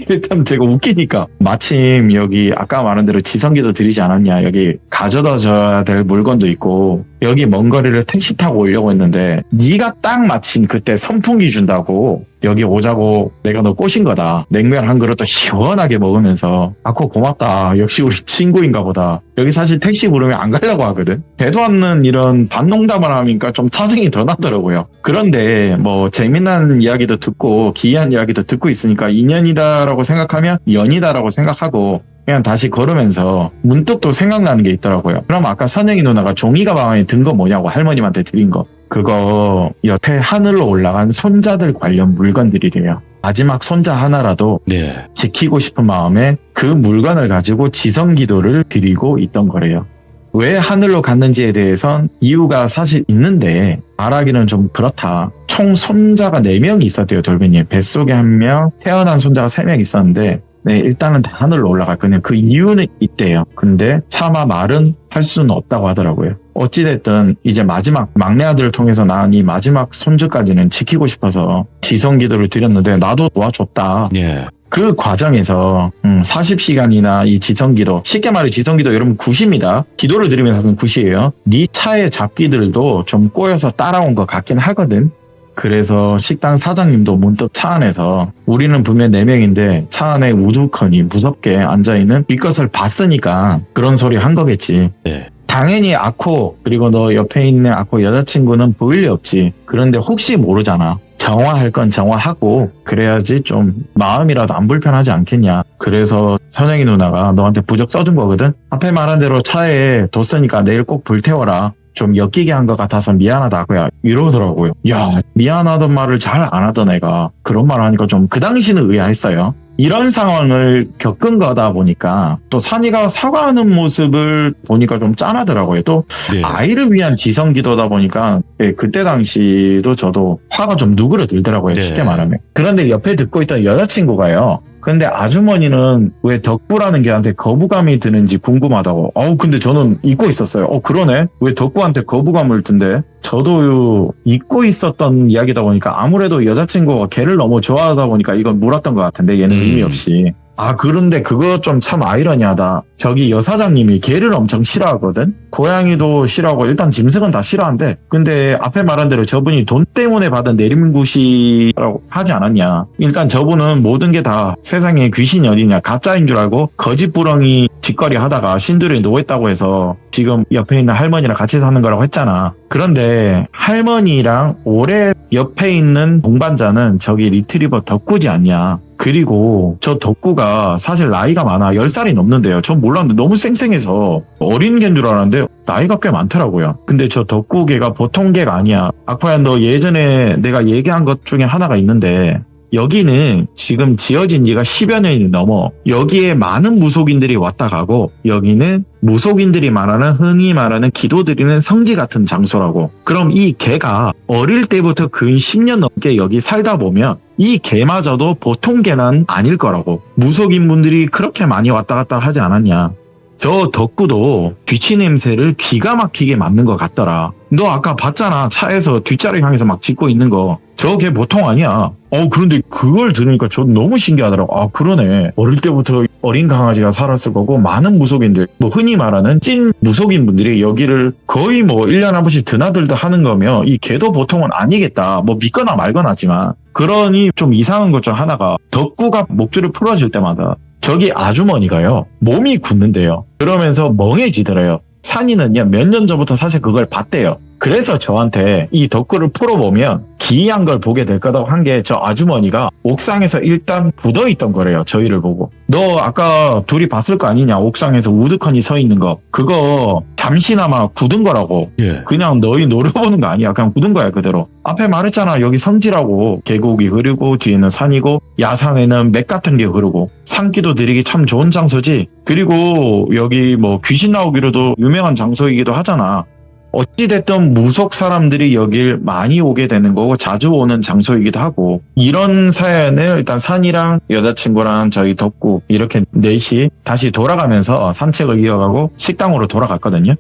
B: 일단 제가 웃기니까. 마침 여기 아까 말한 대로 지성기도 드리지 않았냐. 여기 가져다 줘야 될 물건도 있고 여기 먼 거리를 택시 타고 오려고 했는데 네가 딱 마침 그때 선풍기 준다고 여기 오자고 내가 너 꼬신 거다. 냉면 한 그릇도 시원하게 먹으면서 아코 고맙다. 역시 우리 친구인가 보다. 여기 사실 택시 부르면 안 가려고 하거든. 대도 않는 이런 반농담을 하니까 좀 짜증이 더 나더라고요. 그런데 뭐 재미난 이야기도 듣고 기이한 이야기도 듣고 있으니까 인연이다라고 생각하면 연이다라고 생각하고 그냥 다시 걸으면서 문득 또 생각나는 게 있더라고요. 그럼 아까 선영이 누나가 종이 가방에 든 거 뭐냐고 할머님한테 드린 거. 그거 여태 하늘로 올라간 손자들 관련 물건들이래요. 마지막 손자 하나라도
A: 네.
B: 지키고 싶은 마음에 그 물건을 가지고 지성기도를 드리고 있던 거래요. 왜 하늘로 갔는지에 대해선 이유가 사실 있는데 말하기는 좀 그렇다. 총 손자가 4명이 있었대요, 돌베님. 뱃속에 1명, 태어난 손자가 3명 있었는데 네, 일단은 다 하늘로 올라갈 거네요. 그 이유는 있대요. 근데 차마 말은 할 수는 없다고 하더라고요. 어찌됐든 이제 마지막 막내 아들을 통해서 낳은 이 마지막 손주까지는 지키고 싶어서 지성기도를 드렸는데 나도 도와줬다.
A: 예.
B: 그 과정에서 40시간이나 이 지성기도, 쉽게 말해 지성기도 여러분 굿입니다. 기도를 드리면 하는 굿이에요. 네 차의 잡기들도 좀 꼬여서 따라온 것 같긴 하거든. 그래서 식당 사장님도 문득 차 안에서 우리는 분명 4명인데 차 안에 우두커니 무섭게 앉아있는 이것을 봤으니까 그런 소리 한 거겠지.
A: 네.
B: 당연히 아코 그리고 너 옆에 있는 아코 여자친구는 보일 리 없지. 그런데 혹시 모르잖아. 정화할 건 정화하고 그래야지 좀 마음이라도 안 불편하지 않겠냐. 그래서 선영이 누나가 너한테 부적 써준 거거든. 앞에 말한 대로 차에 뒀으니까 내일 꼭 불태워라. 좀 엮이게 한 것 같아서 미안하다고요. 이러더라고요. 야, 미안하던 말을 잘 안 하던 애가 그런 말 하니까 좀 그 당시는 의아했어요. 이런 상황을 겪은 거다 보니까 또 산이가 사과하는 모습을 보니까 좀 짠하더라고요. 또
A: 네.
B: 아이를 위한 지성기도다 보니까 그때 당시도 저도 화가 좀 누그러들더라고요.
A: 네.
B: 쉽게 말하면. 그런데 옆에 듣고 있던 여자친구가요. 근데 아주머니는 왜 덕구라는 걔한테 거부감이 드는지 궁금하다고. 근데 저는 잊고 있었어요. 그러네. 왜 덕구한테 거부감을 든대? 저도 잊고 있었던 이야기다 보니까 아무래도 여자친구가 걔를 너무 좋아하다 보니까 이건 물었던 것 같은데 얘는 의미 없이. 그런데 그거 좀 참 아이러니하다. 저기 여사장님이 개를 엄청 싫어하거든? 고양이도 싫어하고 일단 짐승은 다 싫어한대. 근데 앞에 말한 대로 저분이 돈 때문에 받은 내림굿이라고 하지 않았냐. 일단 저분은 모든 게 다 세상에 귀신이 어디냐. 가짜인 줄 알고 거짓부렁이 짓거리 하다가 신들에 누워있다고 해서 지금 옆에 있는 할머니랑 같이 사는 거라고 했잖아. 그런데 할머니랑 오래 옆에 있는 동반자는 저기 리트리버 덕구지 않냐. 그리고 저 덕구가 사실 나이가 많아. 10살이 넘는데요. 전 몰랐는데 너무 쌩쌩해서 어린 개인 줄 알았는데 나이가 꽤 많더라고요. 근데 저 덕구 개가 보통 개가 아니야. 아쿠야 너 예전에 내가 얘기한 것 중에 하나가 있는데 여기는 지금 지어진 지가 10여 년이 넘어. 여기에 많은 무속인들이 왔다 가고 여기는 무속인들이 말하는 흔히 말하는 기도드리는 성지 같은 장소라고. 그럼 이 개가 어릴 때부터 근 10년 넘게 여기 살다 보면 이 개마저도 보통 개는 아닐 거라고. 무속인 분들이 그렇게 많이 왔다 갔다 하지 않았냐. 저 덕구도 뒤치 냄새를 기가 막히게 맡는 것 같더라. 너 아까 봤잖아. 차에서 뒷자리 향해서 막 짖고 있는 거. 저게 보통 아니야. 그런데 그걸 들으니까 저 너무 신기하더라고. 그러네. 어릴 때부터 어린 강아지가 살았을 거고 많은 무속인들, 뭐 흔히 말하는 찐 무속인 분들이 여기를 거의 뭐 1년에 한 번씩 드나들다 하는 거면 이 개도 보통은 아니겠다. 뭐 믿거나 말거나지만. 그러니 좀 이상한 것 중 하나가 덕구가 목줄을 풀어줄 때마다 저기 아주머니가요. 몸이 굳는데요. 그러면서 멍해지더래요. 산이는요 몇 년 전부터 사실 그걸 봤대요. 그래서 저한테 이 덕구를 풀어보면 기이한 걸 보게 될 거라고 한 게 저 아주머니가 옥상에서 일단 굳어있던 거래요. 저희를 보고. 너 아까 둘이 봤을 거 아니냐. 옥상에서 우두커니 서 있는 거. 그거 잠시나마 굳은 거라고.
A: 예.
B: 그냥 너희 노려보는 거 아니야. 그냥 굳은 거야 그대로. 앞에 말했잖아. 여기 성지라고. 계곡이 흐르고 뒤에는 산이고 야산에는 맥 같은 게 흐르고 산기도 들이기 참 좋은 장소지. 그리고 여기 뭐 귀신 나오기로도 유명한 장소이기도 하잖아. 어찌됐든 무속 사람들이 여길 많이 오게 되는 거고 자주 오는 장소이기도 하고 이런 사연을 일단 산이랑 여자친구랑 저희 덕구 이렇게 넷이 다시 돌아가면서 산책을 이어가고 식당으로 돌아갔거든요.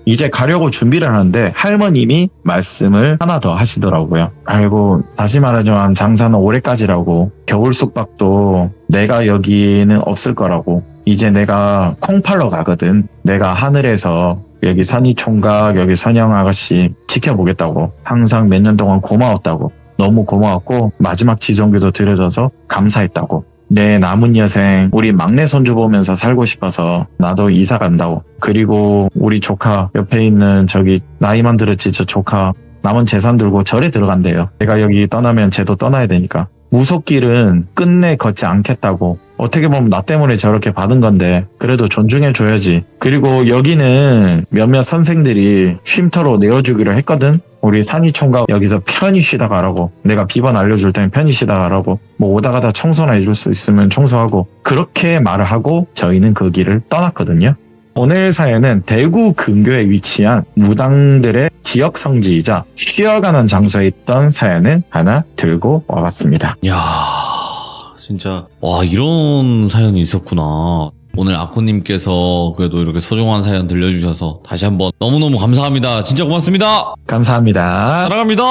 B: 이제 가려고 준비를 하는데 할머님이 말씀을 하나 더 하시더라고요. 아이고 다시 말하지만 장사는 올해까지라고 겨울 숙박도 내가 여기는 없을 거라고 이제 내가 콩 팔러 가거든. 내가 하늘에서 여기 산이 총각 여기 선영 아가씨 지켜보겠다고 항상 몇 년 동안 고마웠다고 너무 고마웠고 마지막 지성기도 드려줘서 감사했다고 내 남은 여생 우리 막내 손주 보면서 살고 싶어서 나도 이사 간다고 그리고 우리 조카 옆에 있는 저기 나이만 들었지 저 조카 남은 재산 들고 절에 들어간대요. 내가 여기 떠나면 쟤도 떠나야 되니까 무속길은 끝내 걷지 않겠다고 어떻게 보면 나 때문에 저렇게 받은 건데 그래도 존중해줘야지. 그리고 여기는 몇몇 선생들이 쉼터로 내어주기로 했거든. 우리 산이 총각 여기서 편히 쉬다 가라고 내가 비번 알려줄 테니 편히 쉬다 가라고 뭐 오다 가다 청소나 해줄 수 있으면 청소하고 그렇게 말을 하고 저희는 그 길을 떠났거든요. 오늘 사연은 대구 근교에 위치한 무당들의 지역 성지이자 쉬어가는 장소에 있던 사연을 하나 들고 와봤습니다.
A: 야, 진짜 와 이런 사연이 있었구나. 오늘 아코님께서 그래도 이렇게 소중한 사연 들려주셔서 다시 한번 너무너무 감사합니다. 진짜 고맙습니다.
B: 감사합니다.
A: 사랑합니다.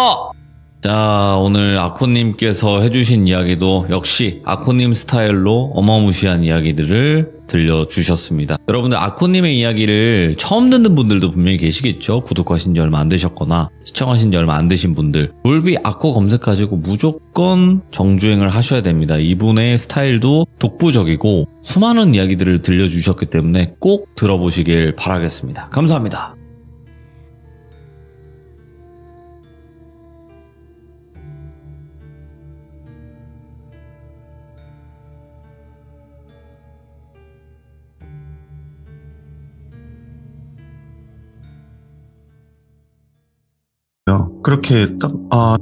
A: 자, 오늘 아코님께서 해주신 이야기도 역시 아코님 스타일로 어마무시한 이야기들을 들려주셨습니다. 여러분들 아코님의 이야기를 처음 듣는 분들도 분명히 계시겠죠. 구독하신 지 얼마 안 되셨거나 시청하신 지 얼마 안 되신 분들 돌비 아코 검색하시고 무조건 정주행을 하셔야 됩니다. 이분의 스타일도 독보적이고 수많은 이야기들을 들려주셨기 때문에 꼭 들어보시길 바라겠습니다. 감사합니다.
C: 그렇게 딱,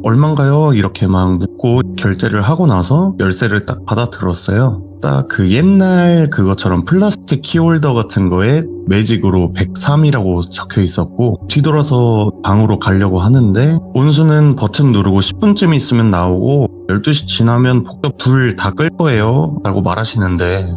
C: 얼만가요? 이렇게 막 묻고 결제를 하고 나서 열쇠를 딱 받아 들었어요. 딱 그 옛날 그것처럼 플라스틱 키홀더 같은 거에 매직으로 103이라고 적혀 있었고, 뒤돌아서 방으로 가려고 하는데, 온수는 버튼 누르고 10분쯤 있으면 나오고, 12시 지나면 복도 불 다 끌 거예요. 라고 말하시는데,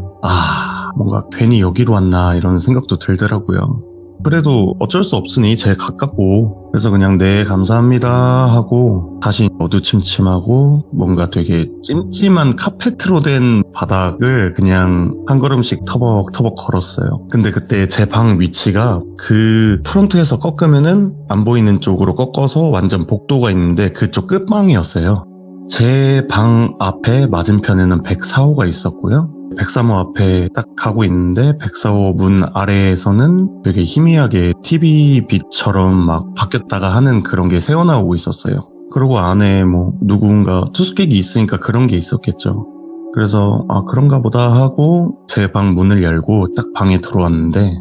C: 뭔가 괜히 여기로 왔나 이런 생각도 들더라고요. 그래도 어쩔 수 없으니 제일 가깝고 그래서 그냥 네 감사합니다 하고 다시 어두침침하고 뭔가 되게 찜찜한 카페트로 된 바닥을 그냥 한 걸음씩 터벅터벅 걸었어요. 근데 그때 제 방 위치가 그 프론트에서 꺾으면은 안 보이는 쪽으로 꺾어서 완전 복도가 있는데 그쪽 끝방이었어요. 제 방 앞에 맞은편에는 104호가 있었고요. 103호 앞에 딱 가고 있는데 104호 문 아래에서는 되게 희미하게 TV 빛처럼 막 바뀌었다가 하는 그런 게 새어나오고 있었어요. 그리고 안에 뭐 누군가 투숙객이 있으니까 그런 게 있었겠죠. 그래서 그런가 보다 하고 제 방 문을 열고 딱 방에 들어왔는데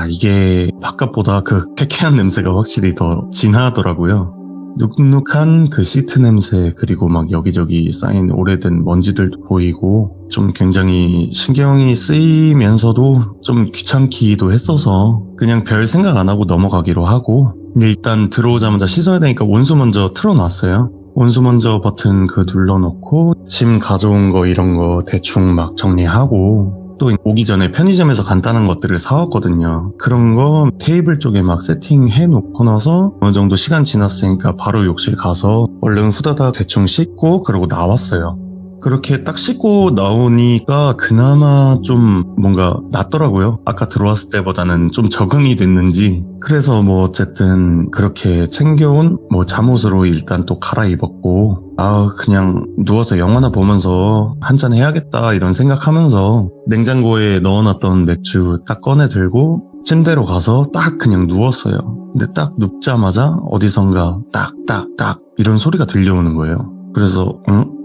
C: 이게 바깥보다 그 쾌쾌한 냄새가 확실히 더 진하더라고요. 눅눅한 그 시트 냄새 그리고 막 여기저기 쌓인 오래된 먼지들도 보이고 좀 굉장히 신경이 쓰이면서도 좀 귀찮기도 했어서 그냥 별 생각 안 하고 넘어가기로 하고 일단 들어오자마자 씻어야 되니까 온수 먼저 틀어놨어요. 온수 먼저 버튼 눌러놓고 짐 가져온 거 이런 거 대충 막 정리하고 또 오기 전에 편의점에서 간단한 것들을 사왔거든요. 그런 거 테이블 쪽에 막 세팅해 놓고 나서 어느 정도 시간 지났으니까 바로 욕실 가서 얼른 후다닥 대충 씻고 그러고 나왔어요. 그렇게 딱 씻고 나오니까 그나마 좀 뭔가 낫더라고요. 아까 들어왔을 때보다는 좀 적응이 됐는지. 그래서 뭐 어쨌든 그렇게 챙겨온 잠옷으로 일단 또 갈아입었고 그냥 누워서 영화나 보면서 한잔 해야겠다 이런 생각하면서 냉장고에 넣어놨던 맥주 딱 꺼내 들고 침대로 가서 딱 그냥 누웠어요. 근데 딱 눕자마자 어디선가 딱딱딱 이런 소리가 들려오는 거예요. 그래서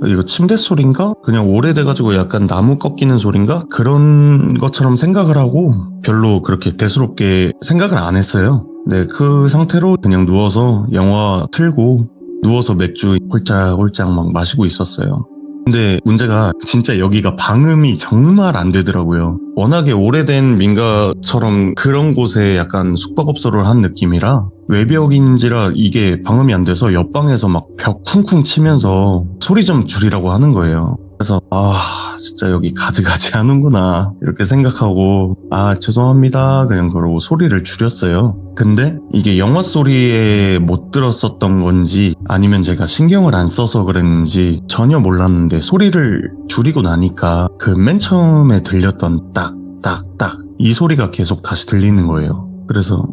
C: 이거 침대 소린가? 그냥 오래돼가지고 약간 나무 꺾이는 소린가? 그런 것처럼 생각을 하고 별로 그렇게 대수롭게 생각을 안 했어요. 네, 그 상태로 그냥 누워서 영화 틀고 누워서 맥주 홀짝홀짝 막 마시고 있었어요. 근데 문제가 진짜 여기가 방음이 정말 안 되더라고요. 워낙에 오래된 민가처럼 그런 곳에 약간 숙박업소를 한 느낌이라 외벽인지라 이게 방음이 안 돼서 옆방에서 막 벽 쿵쿵 치면서 소리 좀 줄이라고 하는 거예요. 그래서 진짜 여기 가지가지 하는구나 이렇게 생각하고 죄송합니다 그냥 그러고 소리를 줄였어요. 근데 이게 영화 소리에 못 들었었던 건지 아니면 제가 신경을 안 써서 그랬는지 전혀 몰랐는데 소리를 줄이고 나니까 그 맨 처음에 들렸던 딱딱딱 이 소리가 계속 다시 들리는 거예요. 그래서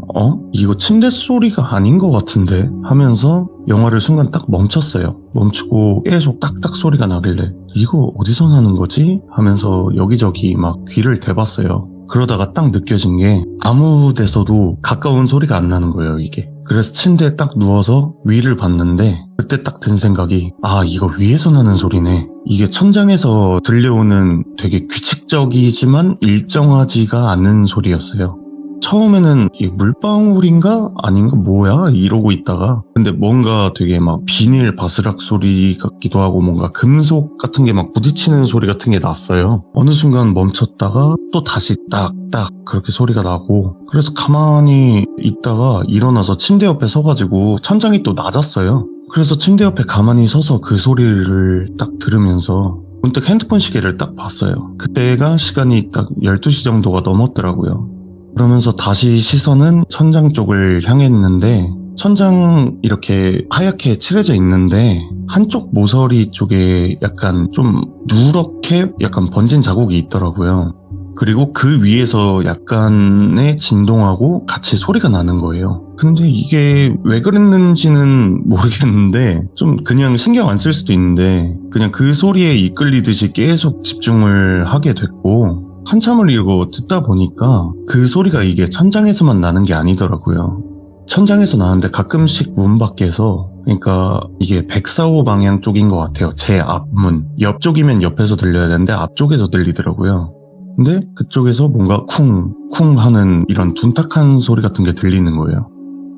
C: 이거 침대 소리가 아닌 것 같은데 하면서 영화를 순간 딱 멈췄어요. 멈추고 계속 딱딱 소리가 나길래 이거 어디서 나는 거지? 하면서 여기저기 막 귀를 대봤어요. 그러다가 딱 느껴진 게 아무 데서도 가까운 소리가 안 나는 거예요, 이게. 그래서 침대에 딱 누워서 위를 봤는데 그때 딱 든 생각이 이거 위에서 나는 소리네. 이게 천장에서 들려오는 되게 규칙적이지만 일정하지가 않은 소리였어요. 처음에는 이 물방울인가 아닌가 뭐야 이러고 있다가 근데 뭔가 되게 막 비닐 바스락 소리 같기도 하고 뭔가 금속 같은 게 막 부딪히는 소리 같은 게 났어요. 어느 순간 멈췄다가 또 다시 딱딱 그렇게 소리가 나고 그래서 가만히 있다가 일어나서 침대 옆에 서가지고 천장이 또 낮았어요. 그래서 침대 옆에 가만히 서서 그 소리를 딱 들으면서 문득 핸드폰 시계를 딱 봤어요. 그때가 시간이 딱 12시 정도가 넘었더라고요. 그러면서 다시 시선은 천장 쪽을 향했는데 천장 이렇게 하얗게 칠해져 있는데 한쪽 모서리 쪽에 약간 좀 누렇게 약간 번진 자국이 있더라고요. 그리고 그 위에서 약간의 진동하고 같이 소리가 나는 거예요. 근데 이게 왜 그랬는지는 모르겠는데 좀 그냥 신경 안 쓸 수도 있는데 그냥 그 소리에 이끌리듯이 계속 집중을 하게 됐고 한참을 이거 듣다 보니까 그 소리가 이게 천장에서만 나는 게 아니더라고요. 천장에서 나는데 가끔씩 문 밖에서 그러니까 이게 104호 방향 쪽인 것 같아요. 제 앞문. 옆쪽이면 옆에서 들려야 되는데 앞쪽에서 들리더라고요. 근데 그쪽에서 뭔가 쿵쿵 하는 이런 둔탁한 소리 같은 게 들리는 거예요.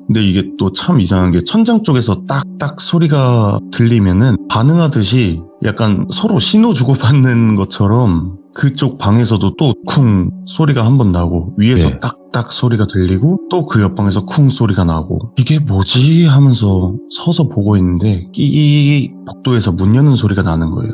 C: 근데 이게 또 참 이상한 게 천장 쪽에서 딱딱 소리가 들리면은 반응하듯이 약간 서로 신호 주고받는 것처럼 그쪽 방에서도 또 쿵 소리가 한 번 나고 위에서
A: 네.
C: 딱딱 소리가 들리고 또 그 옆방에서 쿵 소리가 나고 이게 뭐지 하면서 서서 보고 있는데 끼 복도에서 문 여는 소리가 나는 거예요.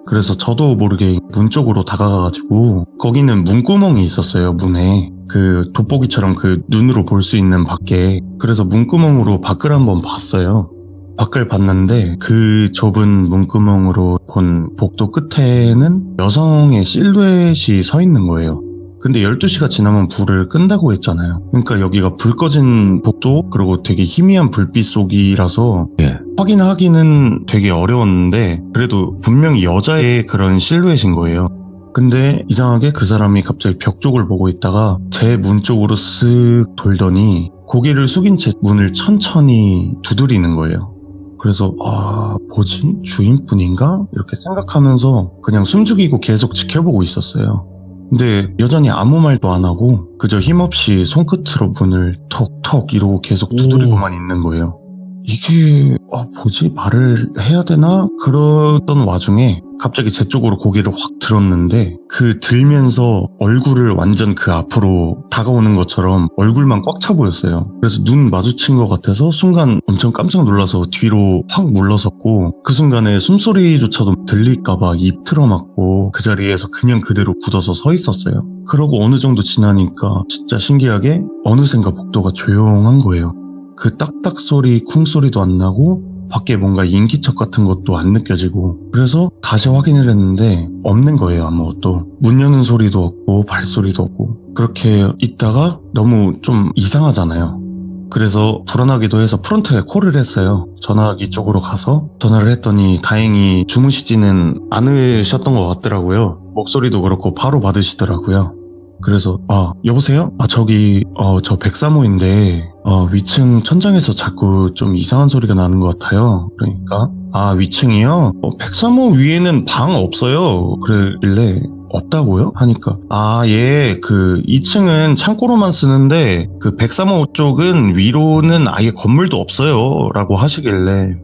C: 그래서 저도 모르게 문 쪽으로 다가가가지고 거기는 문구멍이 있었어요. 문에 그 돋보기처럼 그 눈으로 볼 수 있는 밖에. 그래서 문구멍으로 밖을 한번 봤어요. 밖을 봤는데 그 좁은 문구멍으로 본 복도 끝에는 여성의 실루엣이 서 있는 거예요. 근데 12시가 지나면 불을 끈다고 했잖아요. 그러니까 여기가 불 꺼진 복도 그리고 되게 희미한 불빛 속이라서
A: 예.
C: 확인하기는 되게 어려웠는데 그래도 분명히 여자의 그런 실루엣인 거예요. 근데 이상하게 그 사람이 갑자기 벽 쪽을 보고 있다가 제 문 쪽으로 쓱 돌더니 고개를 숙인 채 문을 천천히 두드리는 거예요. 그래서 뭐지? 주인분인가? 이렇게 생각하면서 그냥 숨죽이고 계속 지켜보고 있었어요. 근데 여전히 아무 말도 안 하고 그저 힘없이 손끝으로 문을 톡톡 이러고 계속 두드리고만 있는 거예요. 이게 뭐지? 말을 해야 되나? 그러던 와중에 갑자기 제 쪽으로 고개를 확 들었는데 그 들면서 얼굴을 완전 그 앞으로 다가오는 것처럼 얼굴만 꽉 차 보였어요. 그래서 눈 마주친 것 같아서 순간 엄청 깜짝 놀라서 뒤로 확 물러섰고 그 순간에 숨소리조차도 들릴까봐 입 틀어막고 그 자리에서 그냥 그대로 굳어서 서 있었어요. 그러고 어느 정도 지나니까 진짜 신기하게 어느샌가 복도가 조용한 거예요. 그 딱딱 소리, 쿵 소리도 안 나고 밖에 뭔가 인기척 같은 것도 안 느껴지고 그래서 다시 확인을 했는데 없는 거예요. 아무것도. 문 여는 소리도 없고 발소리도 없고 그렇게 있다가 너무 좀 이상하잖아요. 그래서 불안하기도 해서 프론트에 콜을 했어요. 전화기 쪽으로 가서 전화를 했더니 다행히 주무시지는 않으셨던 것 같더라고요. 목소리도 그렇고 바로 받으시더라고요. 그래서 여보세요? 저기 저 103호인데 위층 천장에서 자꾸 좀 이상한 소리가 나는 것 같아요. 그러니까 위층이요? 103호 위에는 방 없어요. 그러길래 없다고요? 하니까 예, 그 2층은 창고로만 쓰는데 그 103호 쪽은 위로는 아예 건물도 없어요 라고 하시길래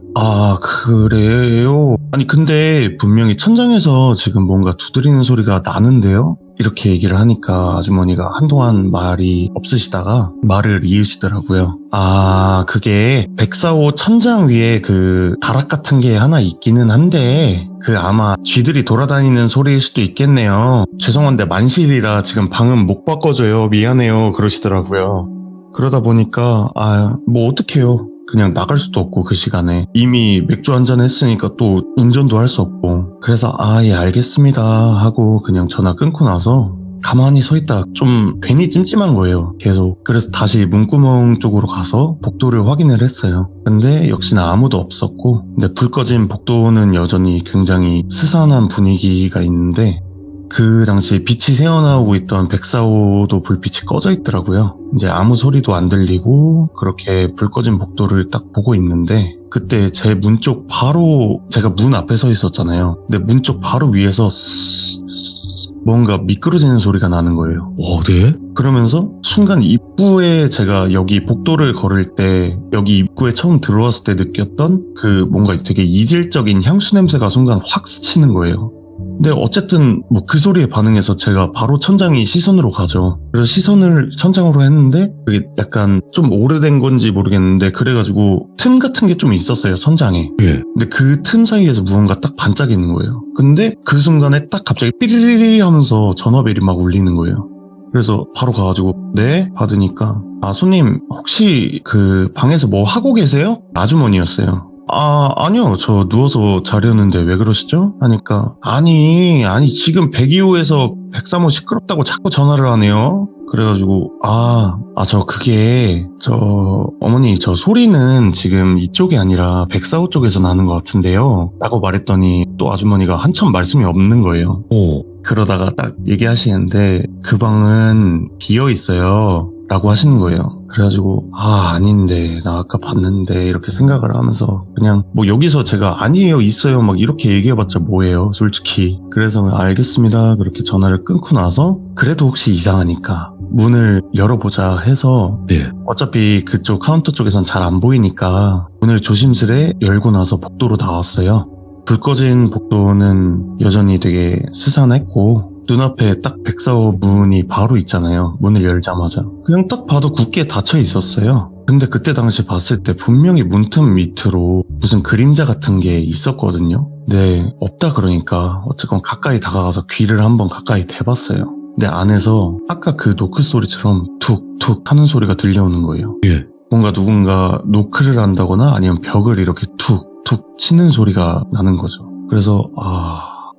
C: 그래요? 아니 근데 분명히 천장에서 지금 뭔가 두드리는 소리가 나는데요? 이렇게 얘기를 하니까 아주머니가 한동안 말이 없으시다가 말을 이으시더라고요. 그게 104호 천장 위에 그 다락 같은 게 하나 있기는 한데 그 아마 쥐들이 돌아다니는 소리일 수도 있겠네요. 죄송한데 만실이라 지금 방은 못 바꿔줘요. 미안해요. 그러시더라고요. 그러다 보니까 뭐 어떡해요. 그냥 나갈 수도 없고 그 시간에 이미 맥주 한잔 했으니까 또 운전도 할 수 없고 그래서 예 알겠습니다 하고 그냥 전화 끊고 나서 가만히 서 있다 좀 괜히 찜찜한 거예요 계속. 그래서 다시 문구멍 쪽으로 가서 복도를 확인을 했어요. 근데 역시나 아무도 없었고 근데 불 꺼진 복도는 여전히 굉장히 스산한 분위기가 있는데 그 당시 빛이 새어나오고 있던 104호도 불빛이 꺼져 있더라고요. 이제 아무 소리도 안 들리고 그렇게 불 꺼진 복도를 딱 보고 있는데 그때 제 문 쪽 바로 제가 문 앞에 서 있었잖아요. 근데 문 쪽 바로 위에서 뭔가 미끄러지는 소리가 나는 거예요.
A: 네?
C: 그러면서 순간 입구에 제가 여기 복도를 걸을 때 여기 입구에 처음 들어왔을 때 느꼈던 그 뭔가 되게 이질적인 향수 냄새가 순간 확 스치는 거예요. 근데 어쨌든 뭐 그 소리에 반응해서 제가 바로 천장이 시선으로 가죠. 그래서 시선을 천장으로 했는데 그게 약간 좀 오래된 건지 모르겠는데 그래가지고 틈 같은 게 좀 있었어요 천장에.
A: 예.
C: 근데 그 틈 사이에서 무언가 딱 반짝이는 거예요. 근데 그 순간에 딱 갑자기 삐리리리 하면서 전화벨이 막 울리는 거예요. 그래서 바로 가가지고 네? 받으니까 손님 혹시 그 방에서 뭐 하고 계세요? 아주머니였어요. 아니요. 저 누워서 자려는데 왜 그러시죠? 하니까 아니 지금 102호에서 103호 시끄럽다고 자꾸 전화를 하네요. 그래가지고 어머니 저 소리는 지금 이쪽이 아니라 104호 쪽에서 나는 것 같은데요 라고 말했더니 또 아주머니가 한참 말씀이 없는 거예요. 그러다가 딱 얘기하시는데 그 방은 비어있어요 라고 하시는 거예요. 그래가지고 아닌데 나 아까 봤는데 이렇게 생각을 하면서 그냥 뭐 여기서 제가 아니에요 있어요 막 이렇게 얘기해봤자 뭐예요 솔직히. 그래서 알겠습니다 그렇게 전화를 끊고 나서 그래도 혹시 이상하니까 문을 열어보자 해서
A: 네.
C: 어차피 그쪽 카운터 쪽에선 잘 안 보이니까 문을 조심스레 열고 나서 복도로 나왔어요. 불 꺼진 복도는 여전히 되게 스산했고 눈앞에 딱 104호 문이 바로 있잖아요. 문을 열자마자 그냥 딱 봐도 굳게 닫혀 있었어요. 근데 그때 당시 봤을 때 분명히 문틈 밑으로 무슨 그림자 같은 게 있었거든요. 근데 없다 그러니까 어쨌건 가까이 다가가서 귀를 한번 가까이 대봤어요. 근데 안에서 아까 그 노크 소리처럼 툭툭 하는 소리가 들려오는 거예요.
A: 예.
C: 뭔가 누군가 노크를 한다거나 아니면 벽을 이렇게 툭툭 치는 소리가 나는 거죠. 그래서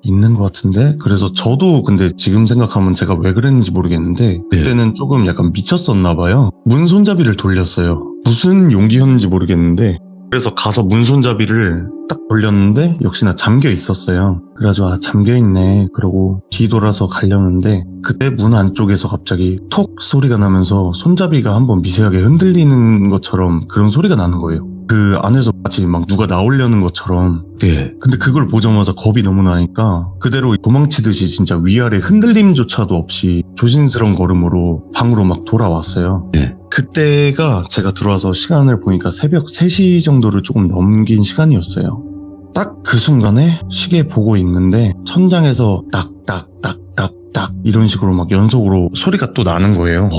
C: 있는 것 같은데? 그래서 저도 근데 지금 생각하면 제가 왜 그랬는지 모르겠는데 그때는 조금 약간 미쳤었나 봐요. 문 손잡이를 돌렸어요. 무슨 용기였는지 모르겠는데 그래서 가서 문 손잡이를 딱 돌렸는데 역시나 잠겨 있었어요. 그래가지고 잠겨있네 그러고 뒤돌아서 가려는데 그때 문 안쪽에서 갑자기 톡 소리가 나면서 손잡이가 한번 미세하게 흔들리는 것처럼 그런 소리가 나는 거예요. 그 안에서 마치 막 누가 나오려는 것처럼.
A: 네.
C: 근데 그걸 보자마자 겁이 너무 나니까 그대로 도망치듯이 진짜 위아래 흔들림조차도 없이 조심스러운 걸음으로 방으로 막 돌아왔어요.
A: 네.
C: 그때가 제가 들어와서 시간을 보니까 새벽 3시 정도를 조금 넘긴 시간이었어요. 딱 그 순간에 시계 보고 있는데 천장에서 딱딱딱딱딱 이런 식으로 막 연속으로 소리가 또 나는 거예요.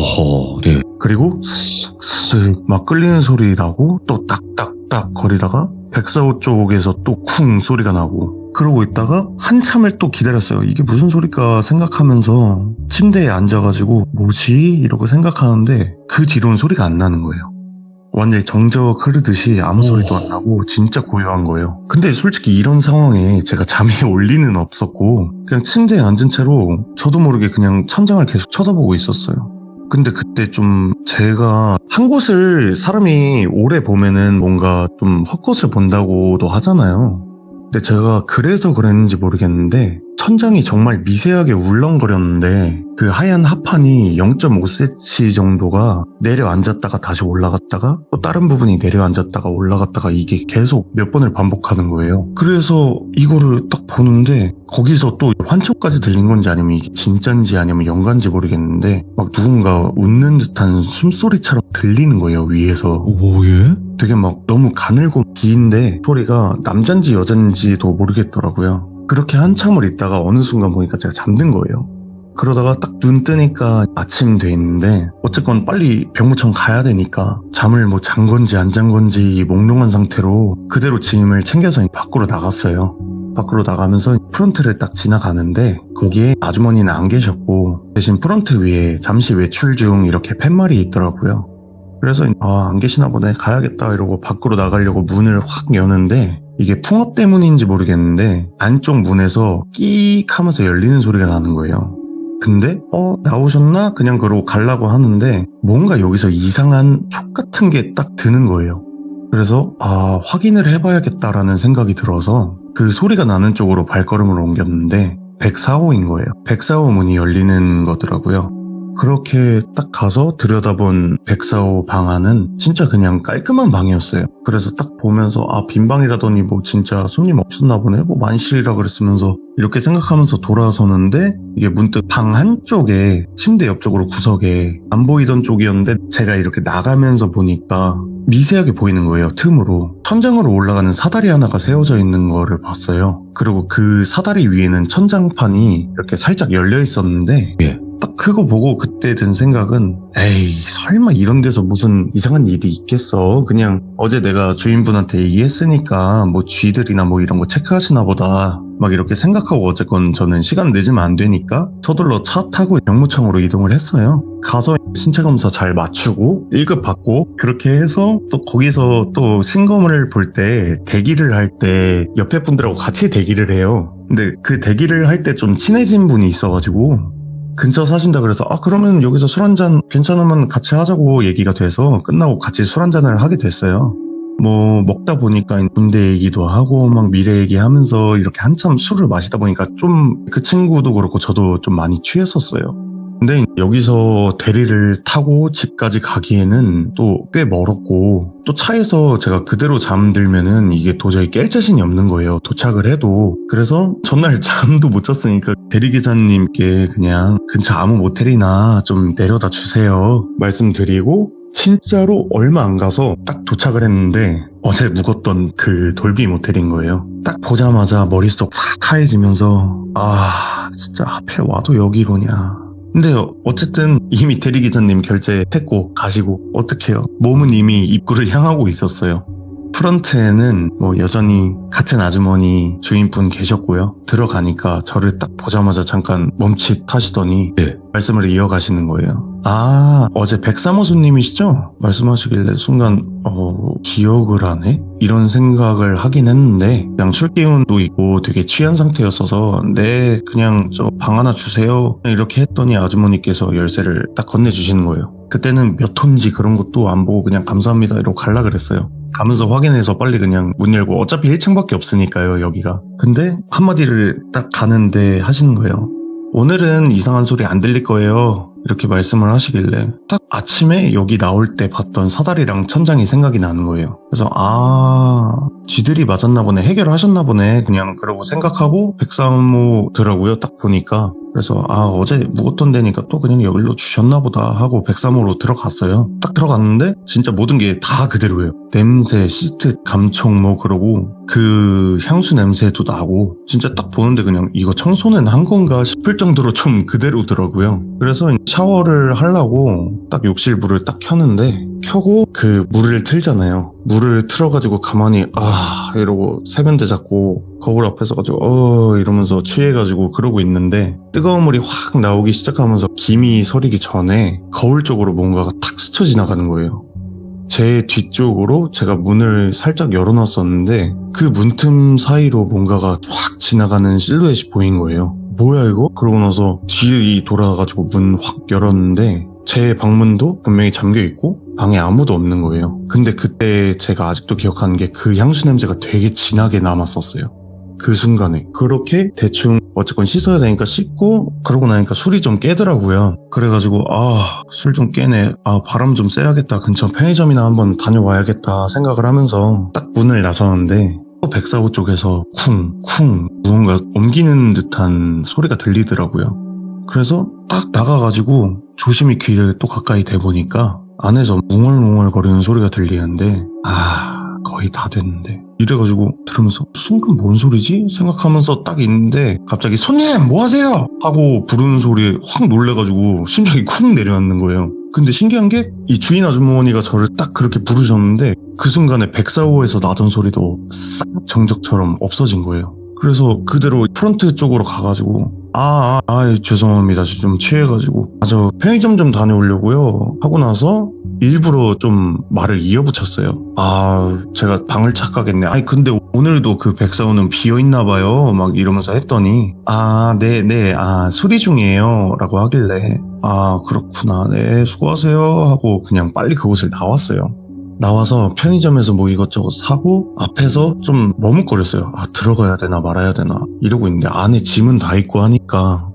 A: 네.
C: 그리고 쓱쓱 막 끌리는 소리 나고 또 딱딱딱 거리다가 104호 쪽에서 또 쿵 소리가 나고 그러고 있다가 한참을 또 기다렸어요. 이게 무슨 소리일까 생각하면서 침대에 앉아가지고 뭐지? 이러고 생각하는데 그 뒤로는 소리가 안 나는 거예요. 완전히 정적 흐르듯이 아무 소리도 안 나고 진짜 고요한 거예요. 근데 솔직히 이런 상황에 제가 잠이 올 리는 없었고 그냥 침대에 앉은 채로 저도 모르게 그냥 천장을 계속 쳐다보고 있었어요. 근데 그때 좀 제가 한 곳을 사람이 오래 보면은 뭔가 좀 헛것을 본다고도 하잖아요. 근데 제가 그래서 그랬는지 모르겠는데 천장이 정말 미세하게 울렁거렸는데 그 하얀 합판이 0.5cm 정도가 내려앉았다가 다시 올라갔다가 또 다른 부분이 내려앉았다가 올라갔다가 이게 계속 몇 번을 반복하는 거예요. 그래서 이거를 딱 보는데 거기서 또 환청까지 들린 건지 아니면 이게 진짠지 아니면 연관인지 모르겠는데 막 누군가 웃는 듯한 숨소리처럼 들리는 거예요, 위에서.
A: 오, 예?
C: 되게 막 너무 가늘고 긴데 소리가 남잔지 여잔지도 모르겠더라고요. 그렇게 한참을 있다가 어느 순간 보니까 제가 잠든 거예요. 그러다가 딱 눈 뜨니까 아침 돼 있는데 어쨌건 빨리 병무청 가야 되니까 잠을 뭐 잔 건지 안 잔 건지 몽롱한 상태로 그대로 짐을 챙겨서 밖으로 나갔어요. 밖으로 나가면서 프런트를 딱 지나가는데 거기에 아주머니는 안 계셨고 대신 프런트 위에 잠시 외출 중 이렇게 팻말이 있더라고요. 그래서 안 계시나 보네, 가야겠다 이러고 밖으로 나가려고 문을 확 여는데 이게 풍업 때문인지 모르겠는데 안쪽 문에서 끼익 하면서 열리는 소리가 나는 거예요. 근데 나오셨나? 그냥 그러고 가려고 하는데 뭔가 여기서 이상한 촉 같은 게 딱 드는 거예요. 그래서 확인을 해봐야겠다라는 생각이 들어서 그 소리가 나는 쪽으로 발걸음을 옮겼는데 104호인 거예요. 104호 문이 열리는 거더라고요. 그렇게 딱 가서 들여다본 104호 방 안은 진짜 그냥 깔끔한 방이었어요. 그래서 딱 보면서 빈 방이라더니 뭐 진짜 손님 없었나 보네, 뭐 만실이라 그랬으면서 이렇게 생각하면서 돌아서는데 이게 문득 방 한쪽에 침대 옆쪽으로 구석에 안 보이던 쪽이었는데 제가 이렇게 나가면서 보니까 미세하게 보이는 거예요. 틈으로 천장으로 올라가는 사다리 하나가 세워져 있는 거를 봤어요. 그리고 그 사다리 위에는 천장판이 이렇게 살짝 열려 있었는데
A: 예.
C: 딱 그거 보고 그때 든 생각은 에이 설마 이런 데서 무슨 이상한 일이 있겠어, 그냥 어제 내가 주인분한테 얘기했으니까 뭐 쥐들이나 뭐 이런 거 체크하시나 보다 막 이렇게 생각하고 어쨌건 저는 시간 늦으면 안 되니까 서둘러 차 타고 병무청으로 이동을 했어요. 가서 신체검사 잘 맞추고 1급 받고 그렇게 해서 또 거기서 또 신검을 볼 때 대기를 할 때 옆에 분들하고 같이 대기를 해요. 근데 그 대기를 할 때 좀 친해진 분이 있어가지고 근처 사신다 그래서 그러면 여기서 술 한잔 괜찮으면 같이 하자고 얘기가 돼서 끝나고 같이 술 한잔을 하게 됐어요. 뭐 먹다 보니까 군대 얘기도 하고 막 미래 얘기하면서 이렇게 한참 술을 마시다 보니까 좀 그 친구도 그렇고 저도 좀 많이 취했었어요. 근데 여기서 대리를 타고 집까지 가기에는 또 꽤 멀었고 또 차에서 제가 그대로 잠들면은 이게 도저히 깰 자신이 없는 거예요, 도착을 해도. 그래서 전날 잠도 못 잤으니까 대리기사님께 그냥 근처 아무 모텔이나 좀 내려다 주세요 말씀드리고 진짜로 얼마 안 가서 딱 도착을 했는데 어제 묵었던 그 돌비 모텔인 거예요. 딱 보자마자 머릿속 확 하얘지면서 진짜 하필 와도 여기로냐. 근데 어쨌든 이미 대리기사님 결제했고 가시고 어떡해요. 몸은 이미 입구를 향하고 있었어요. 프런트에는 뭐 여전히 같은 아주머니 주인분 계셨고요. 들어가니까 저를 딱 보자마자 잠깐 멈칫하시더니
A: 네.
C: 말씀을 이어가시는 거예요. 어제 103호 손님이시죠? 말씀하시길래 순간 기억을 하네? 이런 생각을 하긴 했는데 그냥 술 기운도 있고 되게 취한 상태였어서 네 그냥 저 방 하나 주세요 이렇게 했더니 아주머니께서 열쇠를 딱 건네주시는 거예요. 그때는 몇 톤지 그런 것도 안 보고 그냥 감사합니다 이러고 갈라 그랬어요. 가면서 확인해서 빨리 그냥 문 열고 어차피 1층밖에 없으니까요 여기가. 근데 한마디를 딱 가는데 하시는 거예요. 오늘은 이상한 소리 안 들릴 거예요 이렇게 말씀을 하시길래 딱 아침에 여기 나올 때 봤던 사다리랑 천장이 생각이 나는 거예요. 그래서 쥐들이 맞았나 보네, 해결하셨나 보네 그냥 그러고 생각하고 103호더라고요 딱 보니까. 그래서 어제 묵었던 데니까 또 그냥 여기로 주셨나 보다 하고 103호로 들어갔어요. 딱 들어갔는데 진짜 모든 게 다 그대로예요. 냄새, 시트, 감촉 뭐 그러고 그 향수 냄새도 나고 진짜 딱 보는데 그냥 이거 청소는 한 건가 싶을 정도로 좀 그대로더라고요. 그래서 샤워를 하려고 딱 욕실 물을 딱 켰는데 켜고 그 물을 틀잖아요. 물을 틀어가지고 가만히 이러고 세면대 잡고 거울 앞에서 가지고 이러면서 취해가지고 그러고 있는데 뜨거운 물이 확 나오기 시작하면서 김이 서리기 전에 거울 쪽으로 뭔가가 탁 스쳐 지나가는 거예요. 제 뒤쪽으로 제가 문을 살짝 열어놨었는데 그 문틈 사이로 뭔가가 확 지나가는 실루엣이 보인 거예요. 뭐야 이거? 그러고 나서 뒤에 돌아가가지고 문 확 열었는데 제 방문도 분명히 잠겨있고 방에 아무도 없는 거예요. 근데 그때 제가 아직도 기억하는 게 그 향수 냄새가 되게 진하게 남았었어요. 그 순간에. 그렇게 대충 어쨌건 씻어야 되니까 씻고 그러고 나니까 술이 좀 깨더라고요. 그래가지고 술 좀 깨네. 바람 좀 쐬야겠다. 근처 편의점이나 한번 다녀와야겠다 생각을 하면서 딱 문을 나서는데 또 백사호 쪽에서 쿵쿵 무언가 옮기는 듯한 소리가 들리더라고요. 그래서 딱 나가가지고 조심히 귀를 또 가까이 대보니까 안에서 웅얼웅얼거리는 소리가 들리는데 거의 다 됐는데 이래가지고 들으면서 순간 뭔 소리지? 생각하면서 딱 있는데 갑자기 손님 뭐하세요? 하고 부르는 소리에 확 놀래가지고 심장이 쿵 내려앉는 거예요. 근데 신기한 게 이 주인 아주머니가 저를 딱 그렇게 부르셨는데 그 순간에 백사호에서 나던 소리도 싹 정적처럼 없어진 거예요. 그래서 그대로 프런트 쪽으로 가가지고 죄송합니다. 좀 취해가지고 저 편의점 좀 다녀오려고요 하고 나서 일부러 좀 말을 이어붙였어요. 제가 방을 착각했네. 근데 오늘도 그 백사호는 비어있나봐요 막 이러면서 했더니 네 수리 중이에요 라고 하길래 그렇구나 네 수고하세요 하고 그냥 빨리 그곳을 나왔어요. 나와서 편의점에서 뭐 이것저것 사고 앞에서 좀 머뭇거렸어요. 들어가야 되나 말아야 되나 이러고 있는데 안에 짐은 다 있고 하니까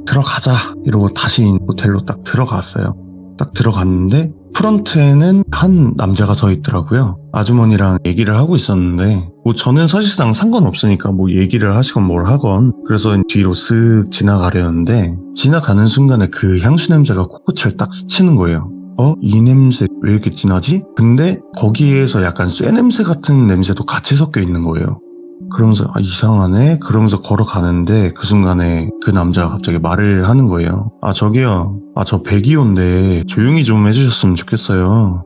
C: 들어가자 이러고 다시 호텔로 딱 들어갔어요. 딱 들어갔는데 프런트에는 한 남자가 서 있더라고요. 아주머니랑 얘기를 하고 있었는데 뭐 저는 사실상 상관없으니까 뭐 얘기를 하시건 뭘 하건 그래서 뒤로 쓱 지나가려는데 지나가는 순간에 그 향수 냄새가 코끝을 딱 스치는 거예요. 이 냄새 왜 이렇게 진하지? 근데 거기에서 약간 쇠 냄새 같은 냄새도 같이 섞여 있는 거예요. 그러면서 이상하네? 그러면서 걸어가는데 그 순간에 그 남자가 갑자기 말을 하는 거예요. 저기요. 저 백이호인데 조용히 좀 해주셨으면 좋겠어요.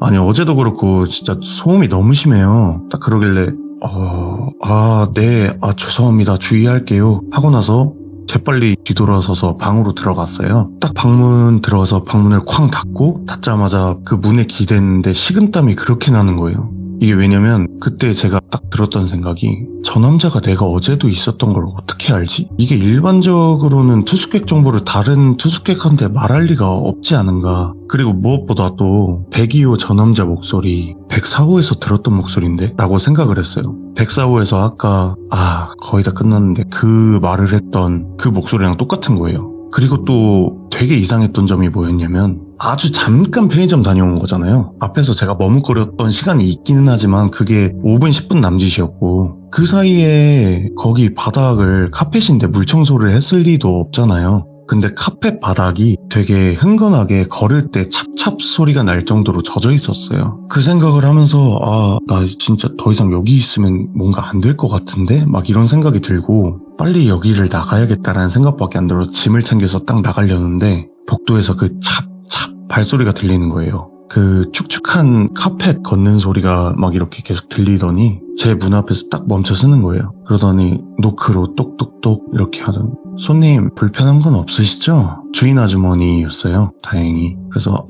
C: 아니 어제도 그렇고 진짜 소음이 너무 심해요. 딱 그러길래 네. 죄송합니다. 주의할게요. 하고 나서 재빨리 뒤돌아서서 방으로 들어갔어요. 딱 방문 들어가서 방문을 쾅 닫고 닫자마자 그 문에 기댔는데 식은땀이 그렇게 나는 거예요. 이게 왜냐면 그때 제가 딱 들었던 생각이 저 남자가 내가 어제도 있었던 걸 어떻게 알지? 이게 일반적으로는 투숙객 정보를 다른 투숙객한테 말할 리가 없지 않은가. 그리고 무엇보다 또 102호 저 남자 목소리 104호에서 들었던 목소리인데? 라고 생각을 했어요. 104호에서 아까 거의 다 끝났는데 그 말을 했던 그 목소리랑 똑같은 거예요. 그리고 또 되게 이상했던 점이 뭐였냐면 아주 잠깐 편의점 다녀온 거잖아요. 앞에서 제가 머뭇거렸던 시간이 있기는 하지만 그게 5분 10분 남짓이었고 그 사이에 거기 바닥을 카펫인데 물 청소를 했을 리도 없잖아요. 근데 카펫 바닥이 되게 흥건하게 걸을 때 찹찹 소리가 날 정도로 젖어 있었어요. 그 생각을 하면서 나 진짜 더 이상 여기 있으면 뭔가 안 될 것 같은데? 막 이런 생각이 들고 빨리 여기를 나가야겠다라는 생각밖에 안 들어 짐을 챙겨서 딱 나가려는데 복도에서 그 찹찹 발소리가 들리는 거예요. 그 축축한 카펫 걷는 소리가 막 이렇게 계속 들리더니 제 문 앞에서 딱 멈춰 서는 거예요. 그러더니 노크로 똑똑똑 이렇게 하더니 손님 불편한 건 없으시죠? 주인 아주머니였어요. 다행히. 그래서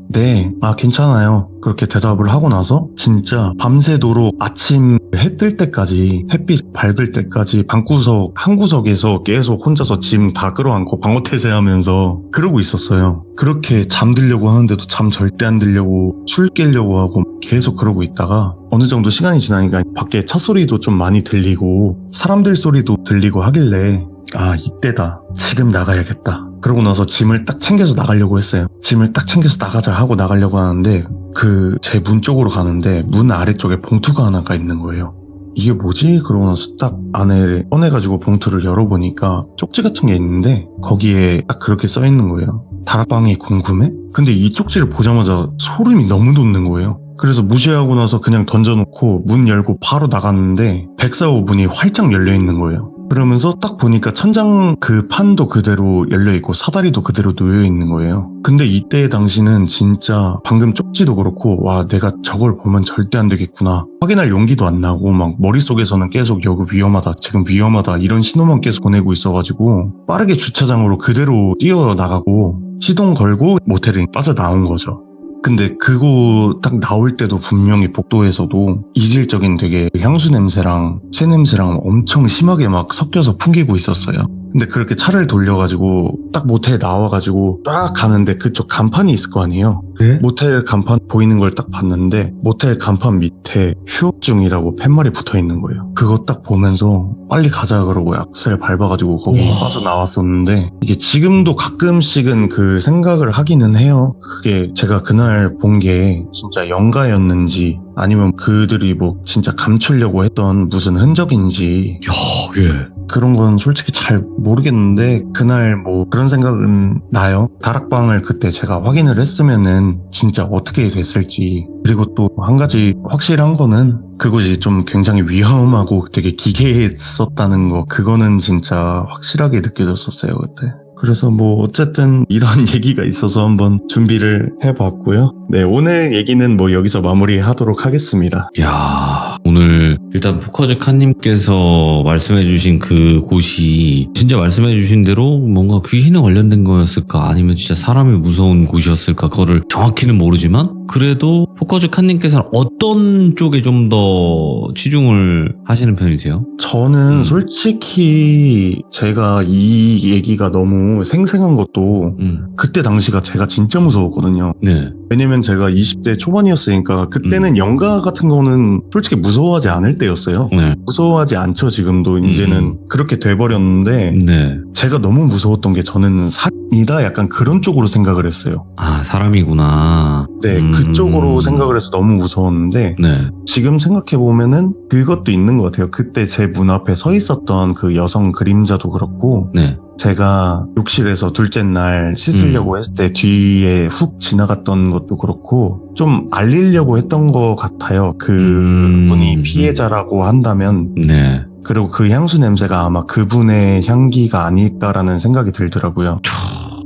C: 네. 괜찮아요. 그렇게 대답을 하고 나서 진짜 밤새도록 아침 해 뜰 때까지 햇빛 밝을 때까지 방구석 한 구석에서 계속 혼자서 짐 다 끌어안고 방어태세하면서 그러고 있었어요. 그렇게 잠들려고 하는데도 잠 절대 안 들려고 술 깨려고 하고 계속 그러고 있다가 어느 정도 시간이 지나니까 밖에 차 소리도 좀 많이 들리고 사람들 소리도 들리고 하길래 이때다. 지금 나가야겠다. 그러고 나서 짐을 딱 챙겨서 나가려고 했어요. 짐을 딱 챙겨서 나가자 하고 나가려고 하는데 제 문 쪽으로 가는데 문 아래쪽에 봉투가 하나가 있는 거예요. 이게 뭐지? 그러고 나서 딱 안에 꺼내가지고 봉투를 열어보니까 쪽지 같은 게 있는데 거기에 딱 그렇게 써있는 거예요. 다락방이 궁금해? 근데 이 쪽지를 보자마자 소름이 너무 돋는 거예요. 그래서 무시하고 나서 그냥 던져놓고 문 열고 바로 나갔는데 104호 문이 활짝 열려있는 거예요. 그러면서 딱 보니까 천장 그 판도 그대로 열려있고 사다리도 그대로 놓여있는 거예요. 근데 이때 당시는 진짜 방금 쪽지도 그렇고 내가 저걸 보면 절대 안 되겠구나. 확인할 용기도 안 나고 막 머릿속에서는 계속 여기 위험하다 지금 위험하다 이런 신호만 계속 보내고 있어가지고 빠르게 주차장으로 그대로 뛰어나가고 시동 걸고 모텔에 빠져나온 거죠. 근데 그거 딱 나올 때도 분명히 복도에서도 이질적인 되게 향수 냄새랑 새 냄새랑 엄청 심하게 막 섞여서 풍기고 있었어요. 근데 그렇게 차를 돌려가지고 딱 모텔 나와가지고 딱 가는데 그쪽 간판이 있을 거 아니에요.
A: 네?
C: 모텔 간판 보이는 걸 딱 봤는데 모텔 간판 밑에 휴업 중이라고 팻말이 붙어 있는 거예요. 그거 딱 보면서 빨리 가자 그러고 악셀 밟아가지고 거기
A: 우와.
C: 빠져나왔었는데 이게 지금도 가끔씩은 그 생각을 하기는 해요. 그게 제가 그날 본 게 진짜 영가였는지 아니면 그들이 뭐 진짜 감추려고 했던 무슨 흔적인지
A: 야, 예.
C: 그런 건 솔직히 잘 모르겠는데 그날 뭐 그런 생각은 나요. 다락방을 그때 제가 확인을 했으면은 진짜 어떻게 됐을지. 그리고 또 한 가지 확실한 거는 그곳이 좀 굉장히 위험하고 되게 기괴했었다는 거, 그거는 진짜 확실하게 느껴졌었어요 그때. 그래서 뭐 어쨌든 이런 얘기가 있어서 한번 준비를 해봤고요. 네, 오늘 얘기는 뭐 여기서 마무리하도록 하겠습니다.
A: 야, 오늘 일단 포커즈 칸님께서 말씀해주신 그 곳이 진짜 말씀해주신 대로 뭔가 귀신에 관련된 거였을까 아니면 진짜 사람이 무서운 곳이었을까 그거를 정확히는 모르지만 그래도 포커즈 칸님께서는 어떤 쪽에 좀 더 치중을 하시는 편이세요?
C: 저는 솔직히 제가 이 얘기가 너무 생생한 것도 그때 당시가 제가 진짜 무서웠거든요.
A: 네.
C: 왜냐면 제가 20대 초반이었으니까 그때는 영가 같은 거는 솔직히 무서워하지 않을 때였어요.
A: 네.
C: 무서워하지 않죠. 지금도 이제는 그렇게 돼버렸는데
A: 네.
C: 제가 너무 무서웠던 게 저는 사람이다 약간 그런 쪽으로 생각을 했어요.
A: 아, 사람이구나.
C: 네, 그쪽으로 생각을 해서 너무 무서웠는데
A: 네.
C: 지금 생각해보면은 그것도 있는 것 같아요. 그때 제 문 앞에 서 있었던 그 여성 그림자도 그렇고
A: 네.
C: 제가 욕실에서 둘째 날 씻으려고 했을 때 뒤에 훅 지나갔던 것도 그렇고 좀 알리려고 했던 것 같아요. 그 분이 피해자라고 한다면.
A: 네.
C: 그리고 그 향수 냄새가 아마 그분의 향기가 아닐까라는 생각이 들더라고요.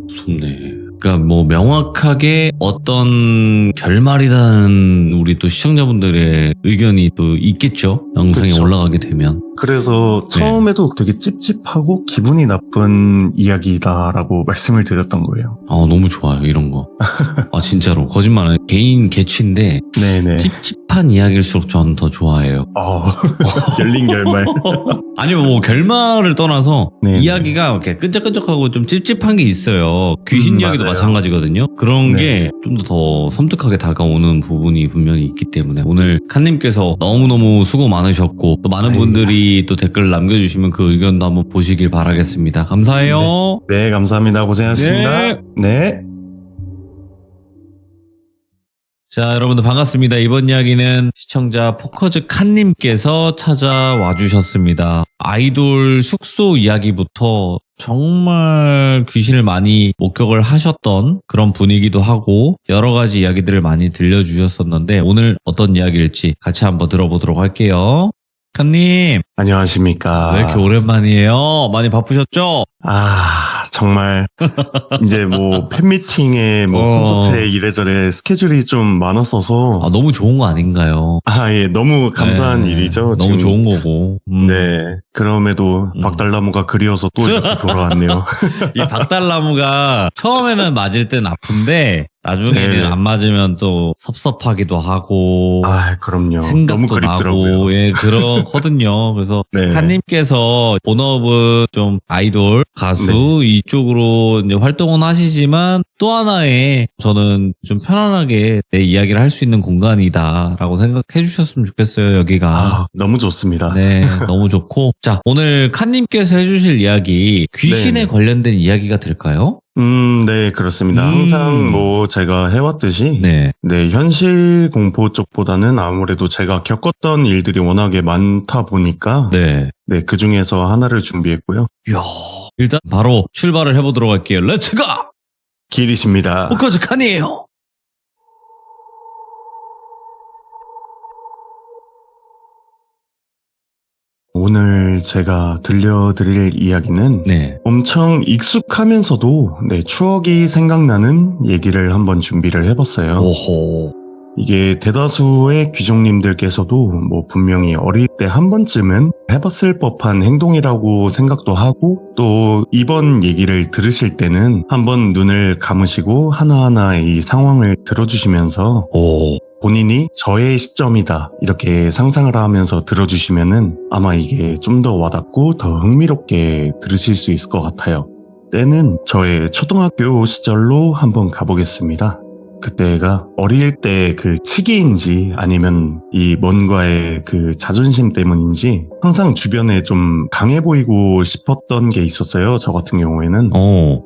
A: 무섭네. 그러니까 뭐 명확하게 어떤 결말이라는 우리 또 시청자분들의 의견이 또 있겠죠. 영상에
C: 그쵸.
A: 올라가게 되면.
C: 그래서 처음에도 되게 찝찝하고 기분이 나쁜 이야기다라고 말씀을 드렸던 거예요.
A: 아, 너무 좋아요, 이런 거. 아, 진짜로. 거짓말은 개인 개취인데
C: 네네.
A: 찝찝한 이야기일수록 저는 더 좋아해요.
C: 열린 결말.
A: 아니면 뭐 결말을 떠나서
C: 네네.
A: 이야기가 이렇게 끈적끈적하고 좀 찝찝한 게 있어요. 귀신 이야기도
C: 맞아요.
A: 마찬가지거든요. 그런
C: 네.
A: 게 좀 더 섬뜩하게 다가오는 부분이 분명히 있기 때문에 오늘 칸님께서 너무너무 수고 많으셨고 또 많은 분들이 또 댓글 남겨주시면 그 의견도 한번 보시길 바라겠습니다. 감사해요.
C: 네, 감사합니다. 고생하셨습니다. 네.
A: 자, 여러분들 반갑습니다. 이번 이야기는 시청자 포커즈 칸님께서 찾아와 주셨습니다. 아이돌 숙소 이야기부터 정말 귀신을 많이 목격을 하셨던 그런 분이기도 하고 여러 가지 이야기들을 많이 들려주셨었는데 오늘 어떤 이야기일지 같이 한번 들어보도록 할게요. 칸님,
C: 안녕하십니까.
A: 왜 이렇게 오랜만이에요? 많이 바쁘셨죠?
C: 정말 이제 뭐 팬미팅에 뭐 콘서트에 이래저래 스케줄이 좀 많았어서
A: 아, 너무 좋은 거 아닌가요?
C: 예, 너무 감사한
A: 네,
C: 일이죠.
A: 너무
C: 지금.
A: 좋은 거고.
C: 네. 그럼에도 박달나무가 그리워서 또 이렇게 돌아왔네요.
A: 이 박달나무가 처음에는 맞을 땐 아픈데 나중에는
C: 네.
A: 안 맞으면 또 섭섭하기도 하고
C: 그럼요. 너무
A: 생각도
C: 그립더라고요.
A: 나고 예 그렇거든요. 그래서
C: 네.
A: 칸님께서 본업은 좀 아이돌 가수 이쪽으로 이제 활동은 하시지만 또 하나의 저는 좀 편안하게 내 이야기를 할 수 있는 공간이다라고 생각해 주셨으면 좋겠어요. 여기가
C: 너무 좋습니다.
A: 네, 너무 좋고. 자, 오늘 칸님께서 해주실 이야기, 귀신에
C: 네네.
A: 관련된 이야기가 될까요?
C: 네, 그렇습니다. 항상 뭐 제가 해왔듯이
A: 네.
C: 네, 현실 공포 쪽보다는 아무래도 제가 겪었던 일들이 워낙에 많다 보니까
A: 네.
C: 네, 그 중에서 하나를 준비했고요.
A: 이야, 일단 바로 출발을 해보도록 할게요. 렛츠고!
C: 길이십니다.
A: 포커즈 칸이에요!
C: 오늘 제가 들려드릴 이야기는
A: 네.
C: 엄청 익숙하면서도 네, 추억이 생각나는 얘기를 한번 준비를 해봤어요.
A: 오호.
C: 이게 대다수의 귀족님들께서도 뭐 분명히 어릴 때 한 번쯤은 해봤을 법한 행동이라고 생각도 하고 또 이번 얘기를 들으실 때는 한번 눈을 감으시고 하나하나 이 상황을 들어주시면서 본인이 저의 시점이다 이렇게 상상을 하면서 들어주시면은 아마 이게 좀 더 와닿고 더 흥미롭게 들으실 수 있을 것 같아요. 때는 저의 초등학교 시절로 한번 가보겠습니다. 그때가 어릴 때 그 치기인지 아니면 이 뭔가의 그 자존심 때문인지 항상 주변에 좀 강해 보이고 싶었던 게 있었어요. 저 같은 경우에는.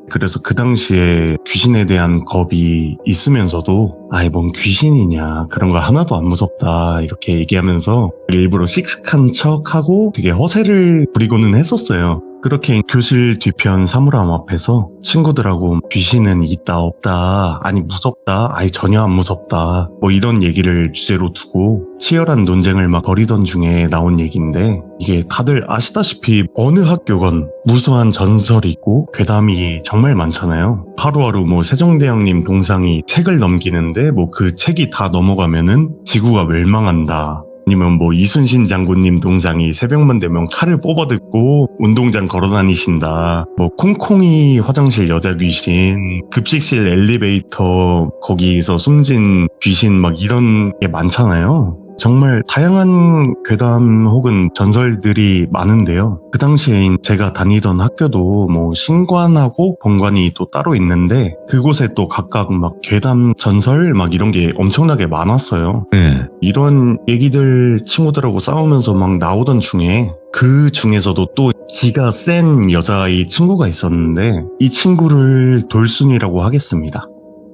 C: 그래서 그 당시에 귀신에 대한 겁이 있으면서도 아이 뭔 귀신이냐 그런 거 하나도 안 무섭다 이렇게 얘기하면서 일부러 씩씩한 척하고 되게 허세를 부리고는 했었어요. 그렇게 교실 뒤편 사물함 앞에서 친구들하고 귀신은 있다 없다 아니 무섭다 아니 전혀 안 무섭다 뭐 이런 얘기를 주제로 두고 치열한 논쟁을 막 벌이던 중에 나온 얘기인데 이게 다들 아시다시피 어느 학교건 무수한 전설이 있고 괴담이 정말 많잖아요. 하루하루 뭐 세종대왕님 동상이 책을 넘기는데 뭐 그 책이 다 넘어가면은 지구가 멸망한다. 아니면 뭐 이순신 장군님 동상이 새벽만 되면 칼을 뽑아듣고 운동장 걸어다니신다. 뭐 콩콩이 화장실 여자 귀신, 급식실 엘리베이터 거기서 숨진 귀신 막 이런 게 많잖아요. 정말 다양한 괴담 혹은 전설들이 많은데요. 그 당시에 제가 다니던 학교도 뭐 신관하고 본관이 또 따로 있는데 그곳에 또 각각 막 괴담 전설 막 이런 게 엄청나게 많았어요.
A: 네.
C: 이런 얘기들 친구들하고 싸우면서 막 나오던 중에 그 중에서도 또 기가 센 여자아이 친구가 있었는데 이 친구를 돌순이라고 하겠습니다.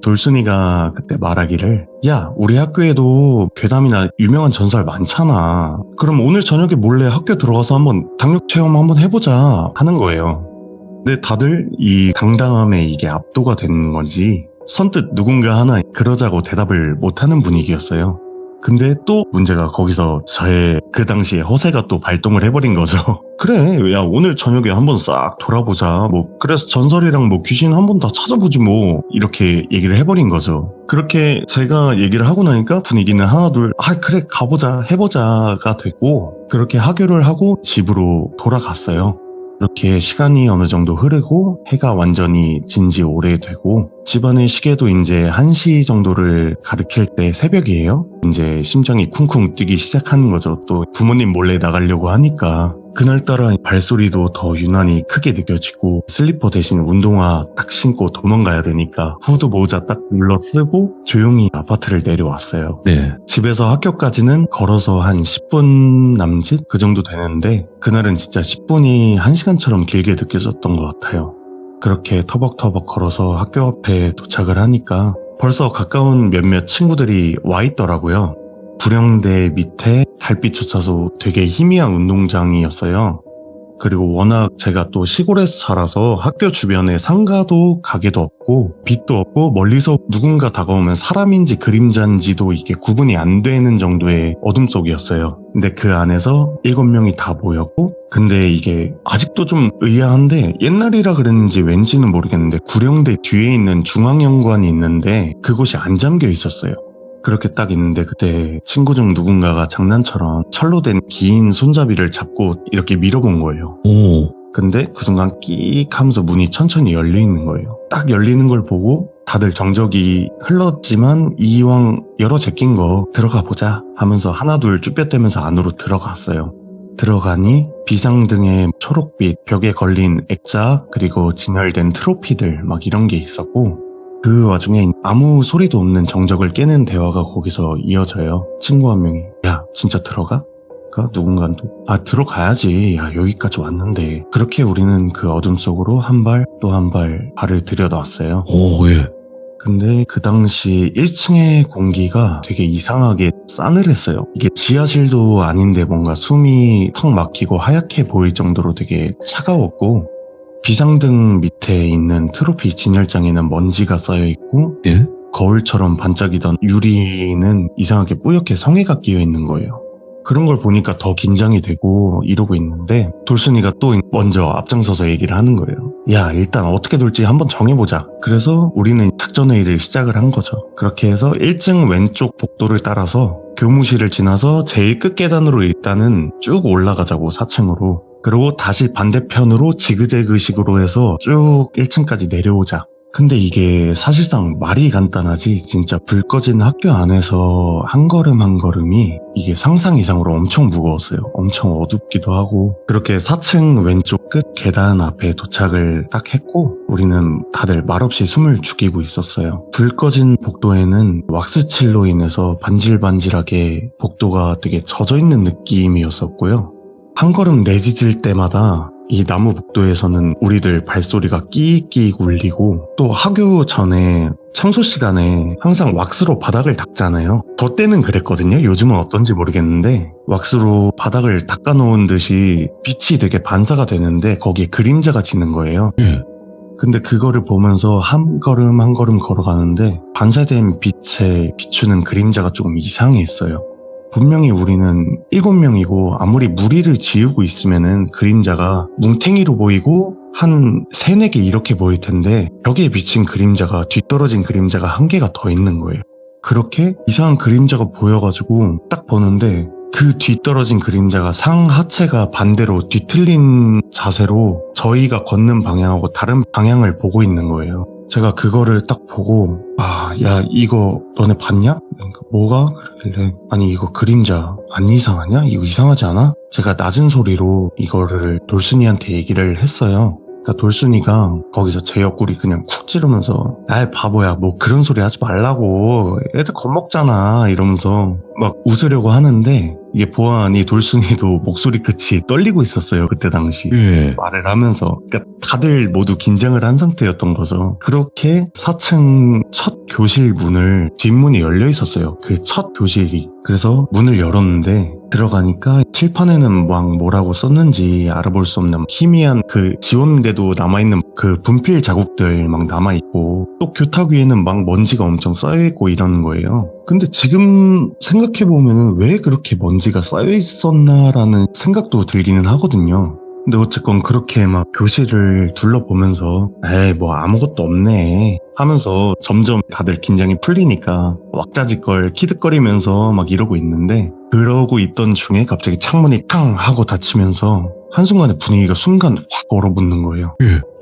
C: 돌순이가 그때 말하기를 야 우리 학교에도 괴담이나 유명한 전설 많잖아. 그럼 오늘 저녁에 몰래 학교 들어가서 한번 당력 체험 한번 해보자 하는 거예요. 근데 다들 이 당당함에 이게 압도가 되는 건지 선뜻 누군가 하나 그러자고 대답을 못하는 분위기였어요. 근데 또 문제가 거기서 저의 그 당시에 허세가 또 발동을 해버린 거죠. 그래, 야 오늘 저녁에 한번 싹 돌아보자. 뭐 그래서 전설이랑 뭐 귀신 한번 다 찾아보지 뭐 이렇게 얘기를 해버린 거죠. 그렇게 제가 얘기를 하고 나니까 분위기는 하나둘 그래 가보자 해보자가 되고 그렇게 하교를 하고 집으로 돌아갔어요. 이렇게 시간이 어느 정도 흐르고 해가 완전히 진지 오래되고 집안의 시계도 이제 1시 정도를 가리킬 때 새벽이에요. 이제 심장이 쿵쿵 뛰기 시작하는 거죠. 또 부모님 몰래 나가려고 하니까 그날따라 발소리도 더 유난히 크게 느껴지고 슬리퍼 대신 운동화 딱 신고 도망가야 되니까 후드 모자 딱 눌러 쓰고 조용히 아파트를 내려왔어요.
A: 네.
C: 집에서 학교까지는 걸어서 한 10분 남짓? 그 정도 되는데 그날은 진짜 10분이 1시간처럼 길게 느껴졌던 것 같아요. 그렇게 터벅터벅 걸어서 학교 앞에 도착을 하니까 벌써 가까운 몇몇 친구들이 와 있더라고요. 구령대 밑에 달빛조차도 되게 희미한 운동장이었어요. 그리고 워낙 제가 또 시골에서 살아서 학교 주변에 상가도 가게도 없고 빛도 없고 멀리서 누군가 다가오면 사람인지 그림자인지도 이게 구분이 안 되는 정도의 어둠 속이었어요. 근데 그 안에서 7명이 다 모였고 근데 이게 아직도 좀 의아한데 옛날이라 그랬는지 왠지는 모르겠는데 구령대 뒤에 있는 중앙연관이 있는데 그곳이 안 잠겨 있었어요. 그렇게 딱 있는데 그때 친구 중 누군가가 장난처럼 철로 된 긴 손잡이를 잡고 이렇게 밀어본 거예요. 근데 그 순간 끼익 하면서 문이 천천히 열리는 거예요. 딱 열리는 걸 보고 다들 정적이 흘렀지만 이왕 열어 제낀 거 들어가 보자 하면서 하나둘 쭈뼛대면서 안으로 들어갔어요. 들어가니 비상등에 초록빛 벽에 걸린 액자 그리고 진열된 트로피들 막 이런 게 있었고 그 와중에 아무 소리도 없는 정적을 깨는 대화가 거기서 이어져요. 친구 한 명이 야 진짜 들어가? 누군가는 또 들어가야지. 야 여기까지 왔는데. 그렇게 우리는 그 어둠 속으로 한 발 또 한 발 발을 들여놨어요.
A: 예.
C: 근데 그 당시 1층의 공기가 되게 이상하게 싸늘했어요. 이게 지하실도 아닌데 뭔가 숨이 턱 막히고 하얗게 보일 정도로 되게 차가웠고 비상등 밑에 있는 트로피 진열장에는 먼지가 쌓여있고
A: 예?
C: 거울처럼 반짝이던 유리는 이상하게 뿌옇게 성에가 끼어있는 거예요. 그런 걸 보니까 더 긴장이 되고 이러고 있는데 돌순이가 또 먼저 앞장서서 얘기를 하는 거예요. 야 일단 어떻게 돌지 한번 정해보자. 그래서 우리는 작전회의를 시작을 한 거죠. 그렇게 해서 1층 왼쪽 복도를 따라서 교무실을 지나서 제일 끝 계단으로 일단은 쭉 올라가자고 4층으로. 그리고 다시 반대편으로 지그재그식으로 해서 쭉 1층까지 내려오자. 근데 이게 사실상 말이 간단하지 진짜 불 꺼진 학교 안에서 한 걸음 한 걸음이 이게 상상 이상으로 엄청 무거웠어요. 엄청 어둡기도 하고. 그렇게 4층 왼쪽 끝 계단 앞에 도착을 딱 했고 우리는 다들 말없이 숨을 죽이고 있었어요. 불 꺼진 복도에는 왁스칠로 인해서 반질반질하게 복도가 되게 젖어있는 느낌이었었고요. 한 걸음 내딛을 때마다 이 나무 복도에서는 우리들 발소리가 끼익끼익 울리고 또 학교 전에 청소 시간에 항상 왁스로 바닥을 닦잖아요. 저 때는 그랬거든요. 요즘은 어떤지 모르겠는데 왁스로 바닥을 닦아놓은 듯이 빛이 되게 반사가 되는데 거기에 그림자가 지는 거예요. 근데 그거를 보면서 한 걸음 한 걸음 걸어가는데 반사된 빛에 비추는 그림자가 조금 이상했어요. 분명히 우리는 7명이고 아무리 무리를 지우고 있으면은 그림자가 뭉탱이로 보이고 한 3, 4개 이렇게 보일 텐데 벽에 비친 그림자가 뒤떨어진 그림자가 한 개가 더 있는 거예요. 그렇게 이상한 그림자가 보여가지고 딱 보는데 그 뒤떨어진 그림자가 상하체가 반대로 뒤틀린 자세로 저희가 걷는 방향하고 다른 방향을 보고 있는 거예요. 제가 그거를 딱 보고 야 이거 너네 봤냐? 뭐가? 그러길래 아니 이거 그림자 안 이상하냐? 이거 이상하지 않아? 제가 낮은 소리로 이거를 돌순이한테 얘기를 했어요. 그러니까 돌순이가 거기서 제 옆구리 그냥 쿡 찌르면서 아이 바보야 뭐 그런 소리 하지 말라고 애들 겁먹잖아 이러면서 막 웃으려고 하는데 이게 보아하니 돌순이도 목소리 끝이 떨리고 있었어요. 그때 당시 말을 하면서. 그러니까 다들 모두 긴장을 한 상태였던 거죠. 그렇게 4층 첫 교실 문을 뒷문이 열려 있었어요. 그 첫 교실이. 그래서 문을 열었는데 들어가니까 칠판에는 막 뭐라고 썼는지 알아볼 수 없는 희미한 그 지원대도 남아있는 그 분필 자국들 막 남아있고 또 교탁 위에는 막 먼지가 엄청 쌓여있고 이러는 거예요. 근데 지금 생각해보면 왜 그렇게 먼지가 쌓여있었나라는 생각도 들기는 하거든요. 근데 어쨌건 그렇게 막 교실을 둘러보면서 에이 뭐 아무것도 없네 하면서 점점 다들 긴장이 풀리니까 왁자지껄 키득거리면서 막 이러고 있는데 그러고 있던 중에 갑자기 창문이 탕 하고 닫히면서 한순간에 분위기가 순간 확 얼어붙는 거예요.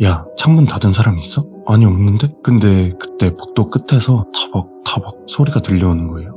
C: 야 창문 닫은 사람 있어? 아니 없는데? 근데 그때 복도 끝에서 터벅터벅 소리가 들려오는 거예요.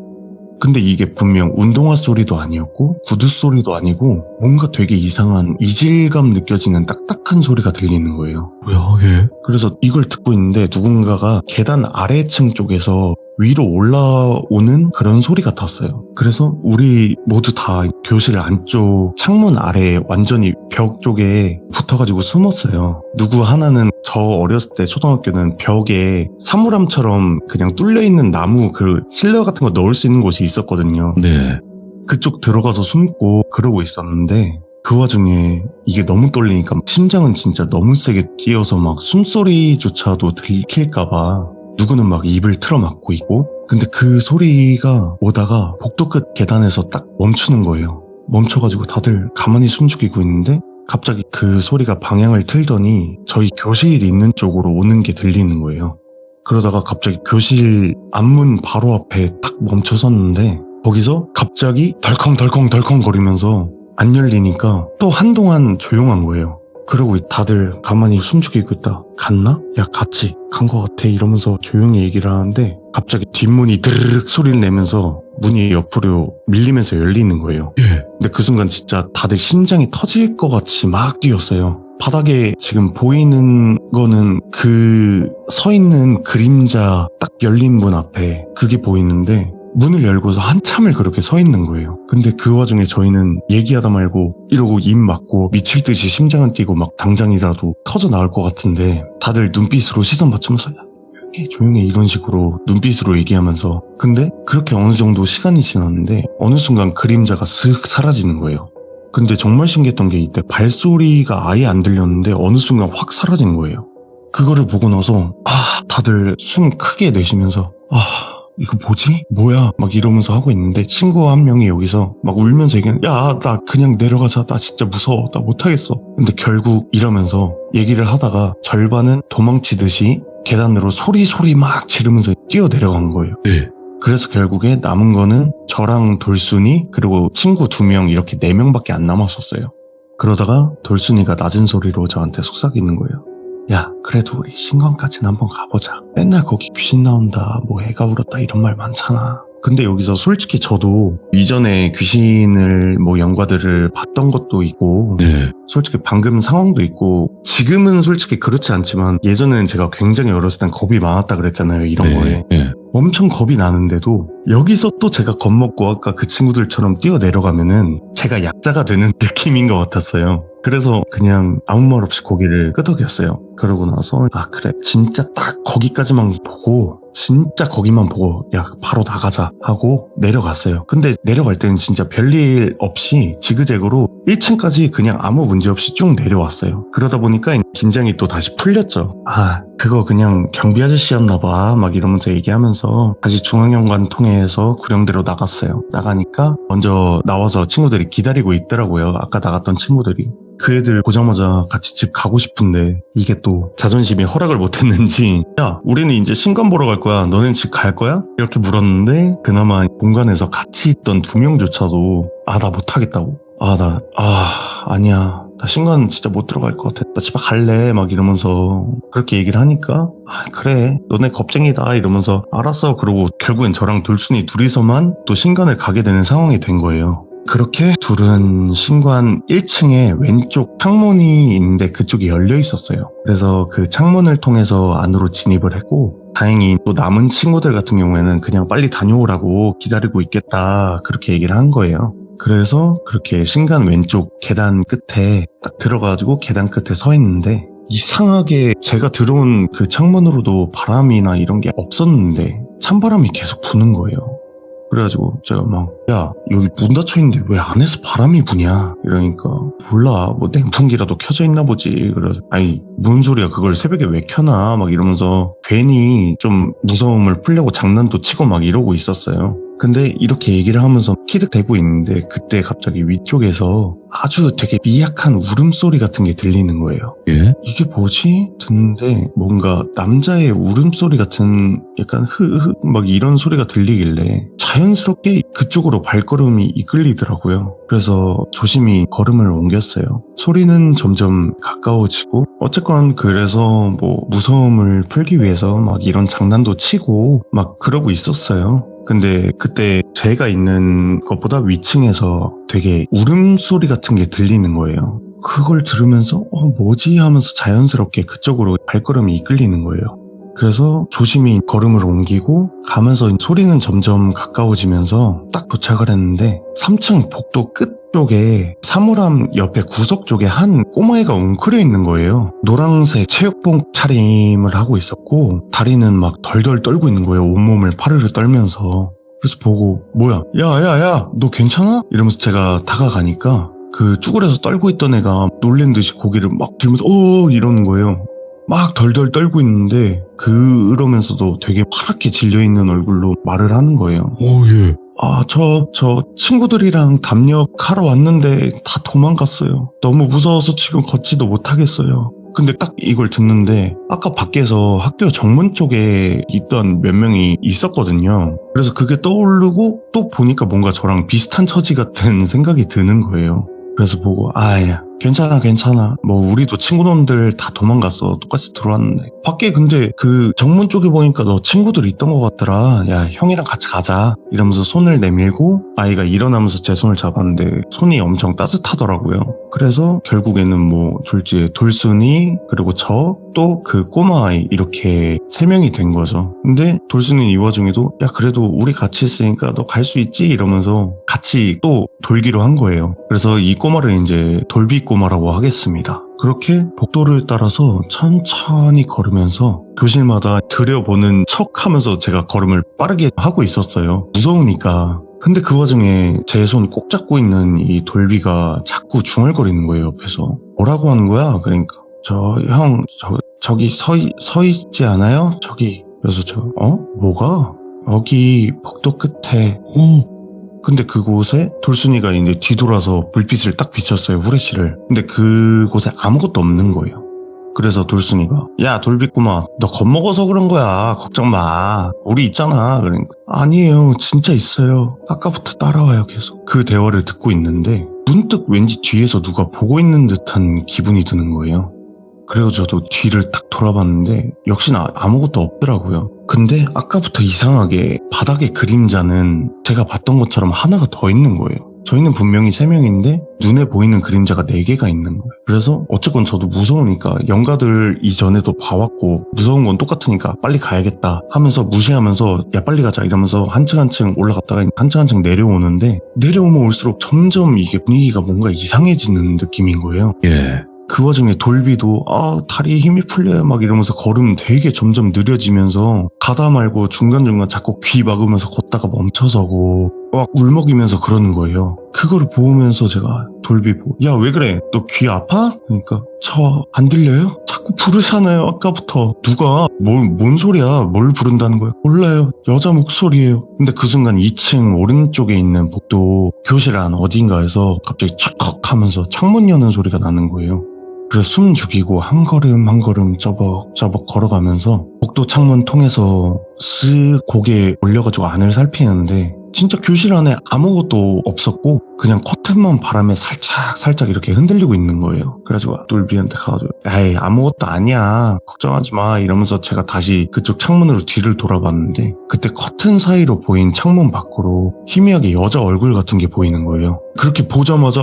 C: 근데 이게 분명 운동화 소리도 아니었고 구두 소리도 아니고 뭔가 되게 이상한 이질감 느껴지는 딱딱한 소리가 들리는 거예요.
A: 뭐야
C: 그래서 이걸 듣고 있는데 누군가가 계단 아래층 쪽에서 위로 올라오는 그런 소리 같았어요. 그래서 우리 모두 다 교실 안쪽 창문 아래 완전히 벽 쪽에 붙어가지고 숨었어요. 누구 하나는 저 어렸을 때 초등학교는 벽에 사물함처럼 그냥 뚫려있는 나무 그 실내 같은 거 넣을 수 있는 곳이 있었거든요.
A: 네.
C: 그쪽 들어가서 숨고 그러고 있었는데 그 와중에 이게 너무 떨리니까 심장은 진짜 너무 세게 뛰어서 막 숨소리조차도 들킬까봐 누구는 막 입을 틀어막고 있고 근데 그 소리가 오다가 복도 끝 계단에서 딱 멈추는 거예요. 멈춰가지고 다들 가만히 숨죽이고 있는데 갑자기 그 소리가 방향을 틀더니 저희 교실 있는 쪽으로 오는 게 들리는 거예요. 그러다가 갑자기 교실 앞문 바로 앞에 딱 멈춰섰는데 거기서 갑자기 덜컹덜컹 거리면서 안 열리니까 또 한동안 조용한 거예요. 그러고 다들 가만히 숨죽이고 있다. 갔나? 야 갔지. 간 것 같아. 이러면서 조용히 얘기를 하는데 갑자기 뒷문이 드르륵 소리를 내면서 문이 옆으로 밀리면서 열리는 거예요. 근데 그 순간 진짜 다들 심장이 터질 것 같이 막 뛰었어요. 바닥에 지금 보이는 거는 그 서 있는 그림자 딱 열린 문 앞에 그게 보이는데 문을 열고서 한참을 그렇게 서 있는 거예요. 근데 그 와중에 저희는 얘기하다 말고 이러고 입 막고 미칠 듯이 심장은 뛰고 막 당장이라도 터져 나올 것 같은데 다들 눈빛으로 시선 맞추면서 조용히 이런 식으로 눈빛으로 얘기하면서 근데 그렇게 어느 정도 시간이 지났는데 어느 순간 그림자가 슥 사라지는 거예요. 근데 정말 신기했던 게 이때 발소리가 아예 안 들렸는데 어느 순간 확 사라진 거예요. 그거를 보고 나서 다들 숨 크게 내쉬면서 이거 뭐지? 뭐야? 막 이러면서 하고 있는데 친구 한 명이 여기서 막 울면서 얘기하는 야, 나 그냥 내려가자. 나 진짜 무서워. 나 못하겠어. 근데 결국 이러면서 얘기를 하다가 절반은 도망치듯이 계단으로 소리 막 지르면서 뛰어 내려간 거예요.
A: 네.
C: 그래서 결국에 남은 거는 저랑 돌순이 그리고 친구 2명 이렇게 4명밖에 안 남았었어요. 그러다가 돌순이가 낮은 소리로 저한테 속삭이는 거예요. 야, 그래도 우리 신관까지는 한번 가보자. 맨날 거기 귀신 나온다, 뭐 애가 울었다 이런 말 많잖아. 근데 여기서 솔직히 저도 이전에 귀신을 뭐 영과들을 봤던 것도 있고
A: 네.
C: 솔직히 방금 상황도 있고 지금은 솔직히 그렇지 않지만 예전에는 제가 굉장히 어렸을 땐 겁이 많았다 그랬잖아요. 이런 거에.
A: 네.
C: 엄청 겁이 나는데도 여기서 또 제가 겁먹고 아까 그 친구들처럼 뛰어내려가면은 제가 약자가 되는 느낌인 것 같았어요. 그래서 그냥 아무 말 없이 고개를 끄덕였어요. 그러고 나서 아 그래 진짜 딱 거기까지만 보고 진짜 거기만 보고 야 바로 나가자 하고 내려갔어요. 근데 내려갈 때는 진짜 별일 없이 지그재그로 1층까지 그냥 아무 문제 없이 쭉 내려왔어요. 그러다 보니까 긴장이 또 다시 풀렸죠. 아 그거 그냥 경비 아저씨였나 봐 막 이러면서 얘기하면서 다시 중앙연관 통해서 구령대로 나갔어요. 나가니까 먼저 나와서 친구들이 기다리고 있더라고요. 아까 나갔던 친구들이. 그 애들 보자마자 같이 집 가고 싶은데 이게 또 자존심이 허락을 못했는지 야 우리는 이제 신관 보러 갈 거야 너넨 집 갈 거야? 이렇게 물었는데 그나마 공간에서 같이 있던 2명조차도 아 나 못하겠다고 아니야 나 신관 진짜 못 들어갈 것 같아 나 집에 갈래 막 이러면서 그렇게 얘기를 하니까 아 그래 너네 겁쟁이다 이러면서 알았어 그러고 결국엔 저랑 돌순이 둘이서만 또 신관을 가게 되는 상황이 된 거예요. 그렇게 둘은 신관 1층에 왼쪽 창문이 있는데 그쪽이 열려 있었어요. 그래서 그 창문을 통해서 안으로 진입을 했고 다행히 또 남은 친구들 같은 경우에는 그냥 빨리 다녀오라고 기다리고 있겠다 그렇게 얘기를 한 거예요. 그래서 그렇게 신관 왼쪽 계단 끝에 딱 들어가가지고 계단 끝에 서 있는데 이상하게 제가 들어온 그 창문으로도 바람이나 이런 게 없었는데 찬바람이 계속 부는 거예요. 그래가지고 제가 막 야 여기 문 닫혀있는데 왜 안에서 바람이 부냐 이러니까 몰라 뭐 냉풍기라도 켜져 있나 보지. 그래서 아니 무슨 소리야 그걸 새벽에 왜 켜나 막 이러면서 괜히 좀 무서움을 풀려고 장난도 치고 막 이러고 있었어요. 근데 이렇게 얘기를 하면서 키득대고 있는데 그때 갑자기 위쪽에서 아주 되게 미약한 울음소리 같은 게 들리는 거예요.
A: 예?
C: 이게 뭐지? 듣는데 뭔가 남자의 울음소리 같은 약간 흐흐 막 이런 소리가 들리길래 자연스럽게 그쪽으로 발걸음이 이끌리더라고요. 그래서 조심히 걸음을 옮겼어요. 소리는 점점 가까워지고 어쨌건 그래서 뭐 무서움을 풀기 위해서 막 이런 장난도 치고 막 그러고 있었어요. 근데 그때 제가 있는 것보다 위층에서 되게 울음소리 같은 게 들리는 거예요. 그걸 들으면서 뭐지 하면서 자연스럽게 그쪽으로 발걸음이 이끌리는 거예요. 그래서 조심히 걸음을 옮기고 가면서 소리는 점점 가까워지면서 딱 도착을 했는데 3층 복도 끝쪽에 사물함 옆에 구석 쪽에 한 꼬마애가 웅크려 있는 거예요. 노란색 체육복 차림을 하고 있었고 다리는 막 덜덜 떨고 있는 거예요. 온몸을 파르르 떨면서. 그래서 보고 뭐야 야야야 너 괜찮아? 이러면서 제가 다가가니까 그 쭈그려서 떨고 있던 애가 놀란 듯이 고개를 막 들면서 이러는 거예요. 막 덜덜 떨고 있는데 그러면서도 되게 파랗게 질려있는 얼굴로 말을 하는 거예요.
A: 예.
C: 저 친구들이랑 담력하러 왔는데 다 도망갔어요. 너무 무서워서 지금 걷지도 못하겠어요. 근데 딱 이걸 듣는데 아까 밖에서 학교 정문 쪽에 있던 몇 명이 있었거든요. 그래서 그게 떠오르고 또 보니까 뭔가 저랑 비슷한 처지 같은 생각이 드는 거예요. 그래서 보고 야 괜찮아 뭐 우리도 친구놈들 다 도망갔어 똑같이 들어왔는데 밖에 근데 그 정문 쪽에 보니까 너 친구들 있던 것 같더라 야 형이랑 같이 가자 이러면서 손을 내밀고 아이가 일어나면서 제 손을 잡았는데 손이 엄청 따뜻하더라고요. 그래서 결국에는 뭐 졸지에 돌순이 그리고 저 또 그 꼬마 아이 이렇게 3명이 된 거죠. 근데 돌순이는 이 와중에도 야 그래도 우리 같이 있으니까 너 갈 수 있지 이러면서 같이 또 돌기로 한 거예요. 그래서 이 꼬마를 이제 돌비 꼬마라고 하겠습니다. 그렇게 복도를 따라서 천천히 걸으면서 교실마다 들여보는 척 하면서 제가 걸음을 빠르게 하고 있었어요. 무서우니까. 근데 그 와중에 제 손 꼭 잡고 있는 이 돌비가 자꾸 중얼거리는 거예요, 옆에서. 뭐라고 하는 거야? 그러니까 저기 서 있지 않아요? 저기. 그래서 뭐가? 여기 복도 끝에. 근데 그곳에 돌순이가 이제 뒤돌아서 불빛을 딱 비쳤어요, 후레쉬를. 근데 그곳에 아무것도 없는 거예요. 그래서 돌순이가 야 돌비꼬마 너 겁먹어서 그런 거야 걱정 마 우리 있잖아. 그러니까 아니에요 진짜 있어요 아까부터 따라와요 계속. 그 대화를 듣고 있는데 문득 왠지 뒤에서 누가 보고 있는 듯한 기분이 드는 거예요. 그래서 저도 뒤를 딱 돌아봤는데 역시나 아무것도 없더라고요. 근데 아까부터 이상하게 바닥의 그림자는 제가 봤던 것처럼 하나가 더 있는 거예요. 저희는 분명히 3명인데 눈에 보이는 그림자가 4개가 있는 거예요. 그래서 어쨌건 저도 무서우니까 영가들 이전에도 봐왔고 무서운 건 똑같으니까 빨리 가야겠다 하면서 무시하면서 야 빨리 가자 이러면서 한층 한층 올라갔다가 한층 한층 내려오는데 내려오면 올수록 점점 이게 분위기가 뭔가 이상해지는 느낌인 거예요.
A: 예.
C: 그 와중에 돌비도 다리에 힘이 풀려요 막 이러면서 걸음 되게 점점 느려지면서 가다 말고 중간중간 자꾸 귀 막으면서 걷다가 멈춰서고 막 울먹이면서 그러는 거예요. 그거를 보면서 제가 돌비 보고 야 왜 그래? 너 귀 아파? 그러니까 저 안 들려요? 자꾸 부르잖아요 아까부터. 누가 뭔 소리야? 뭘 부른다는 거예요? 몰라요. 여자 목소리예요. 근데 그 순간 2층 오른쪽에 있는 복도 교실 안 어딘가에서 갑자기 척척 하면서 창문 여는 소리가 나는 거예요. 그래서 숨 죽이고 한 걸음 한 걸음 저벅저벅 걸어가면서 복도 창문 통해서 쓱 고개 올려가지고 안을 살피는데 진짜 교실 안에 아무것도 없었고 그냥 커튼만 바람에 살짝 이렇게 흔들리고 있는 거예요. 그래가지고 돌비한테 가가지고 에이 아무것도 아니야 걱정하지 마 이러면서 제가 다시 그쪽 창문으로 뒤를 돌아봤는데 그때 커튼 사이로 보인 창문 밖으로 희미하게 여자 얼굴 같은 게 보이는 거예요. 그렇게 보자마자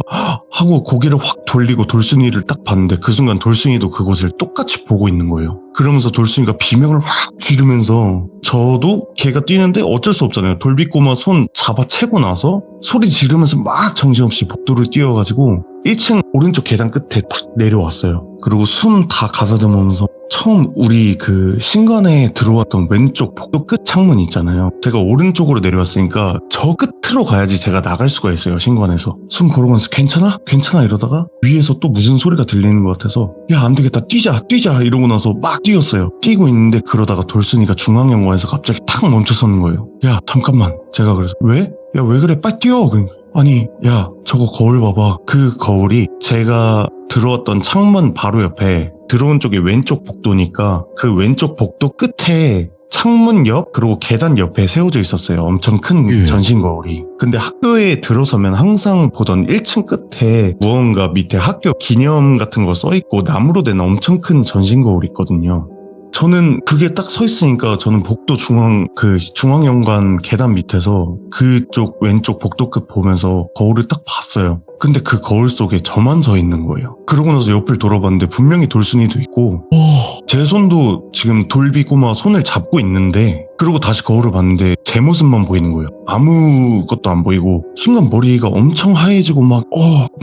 C: 하고 고개를 확 돌리고 돌순이를 딱 봤는데 그 순간 돌순이도 그곳을 똑같이 보고 있는 거예요. 그러면서 돌순이가 비명을 확 지르면서 저도 걔가 뛰는데 어쩔 수 없잖아요. 돌비꼬마 손 잡아채고 나서 소리 지르면서 막 정신없이 복도를 뛰어가지고 1층 오른쪽 계단 끝에 딱 내려왔어요. 그리고 숨 다 가다듬으면서 처음 우리 그 신관에 들어왔던 왼쪽 복도 끝 창문 있잖아요. 제가 오른쪽으로 내려왔으니까 저 끝으로 가야지 제가 나갈 수가 있어요. 신관에서. 숨 고르면서 괜찮아? 괜찮아? 이러다가 위에서 또 무슨 소리가 들리는 것 같아서 야 안 되겠다 뛰자 이러고 나서 막 뛰었어요. 뛰고 있는데 그러다가 돌순이가 중앙연구원에서 갑자기 탁 멈춰서는 거예요. 야 잠깐만. 제가 그래서 왜? 야 왜 그래 빨리 뛰어. 그러니까 아니 야 저거 거울 봐봐. 그 거울이 제가 들어왔던 창문 바로 옆에 들어온 쪽이 왼쪽 복도니까 그 왼쪽 복도 끝에 창문 옆 그리고 계단 옆에 세워져 있었어요. 엄청 큰 전신 거울이. 근데 학교에 들어서면 항상 보던 1층 끝에 무언가 밑에 학교 기념 같은 거 써있고 나무로 된 엄청 큰 전신 거울이 있거든요. 저는 그게 딱 서 있으니까 저는 복도 중앙연관 계단 밑에서 그쪽 왼쪽 복도 끝 보면서 거울을 딱 봤어요. 근데 그 거울 속에 저만 서 있는 거예요. 그러고 나서 옆을 돌아봤는데 분명히 돌순이도 있고 제 손도 지금 돌비 꼬마 손을 잡고 있는데 그리고 다시 거울을 봤는데 제 모습만 보이는 거예요. 아무것도 안 보이고 순간 머리가 엄청 하얘지고 막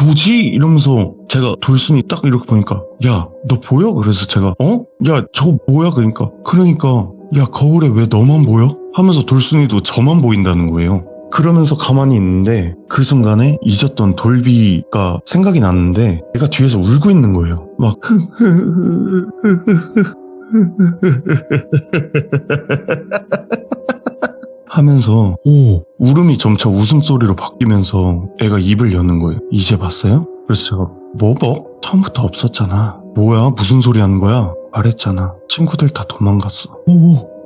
C: 뭐지? 이러면서 제가 돌순이 딱 이렇게 보니까 야 너 보여? 그래서 제가 야 저거 뭐야? 그러니까 야 거울에 왜 너만 보여? 하면서 돌순이도 저만 보인다는 거예요. 그러면서 가만히 있는데 그 순간에 잊었던 돌비가 생각이 났는데 얘가 뒤에서 울고 있는 거예요. 막 하면서 울음이 점차 웃음소리로 바뀌면서 애가 입을 여는 거예요. 이제 봤어요? 그래서 제가 뭐? 처음부터 없었잖아. 뭐야? 무슨 소리 하는 거야? 말했잖아. 친구들 다 도망갔어.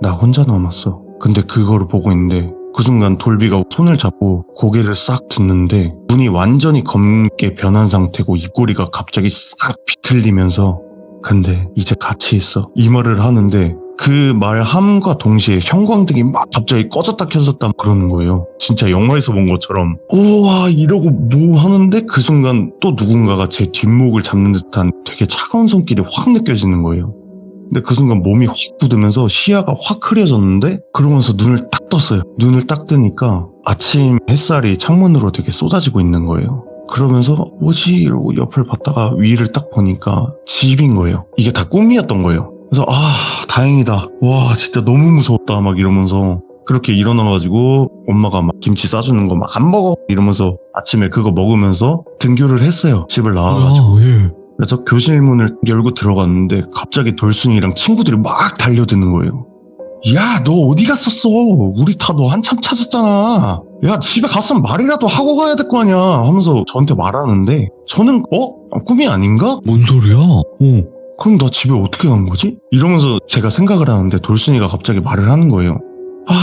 C: 나 혼자 남았어. 근데 그거를 보고 있는데 그 순간 돌비가 손을 잡고 고개를 싹 듣는데 눈이 완전히 검게 변한 상태고 입꼬리가 갑자기 싹 비틀리면서 근데 이제 같이 있어. 이 말을 하는데 그 말함과 동시에 형광등이 막 갑자기 꺼졌다 켜졌다 그러는 거예요. 진짜 영화에서 본 것처럼 우와 이러고 뭐 하는데 그 순간 또 누군가가 제 뒷목을 잡는 듯한 되게 차가운 손길이 확 느껴지는 거예요. 근데 그 순간 몸이 확 굳으면서 시야가 확 흐려졌는데 그러면서 눈을 딱 떴어요. 눈을 딱 뜨니까 아침 햇살이 창문으로 되게 쏟아지고 있는 거예요. 그러면서 뭐지? 이러고 옆을 봤다가 위를 딱 보니까 집인 거예요. 이게 다 꿈이었던 거예요. 그래서 다행이다. 와 진짜 너무 무서웠다 막 이러면서 그렇게 일어나가지고 엄마가 막 김치 싸주는 거 막 안 먹어 이러면서 아침에 그거 먹으면서 등교를 했어요. 집을 나와가지고. 그래서 교실 문을 열고 들어갔는데 갑자기 돌순이랑 친구들이 막 달려드는 거예요. 야, 너 어디 갔었어? 우리 다 너 한참 찾았잖아. 야, 집에 갔으면 말이라도 하고 가야 될 거 아니야. 하면서 저한테 말하는데 저는 꿈이 아닌가?
A: 뭔 소리야?
C: 그럼 나 집에 어떻게 간 거지? 이러면서 제가 생각을 하는데 돌순이가 갑자기 말을 하는 거예요.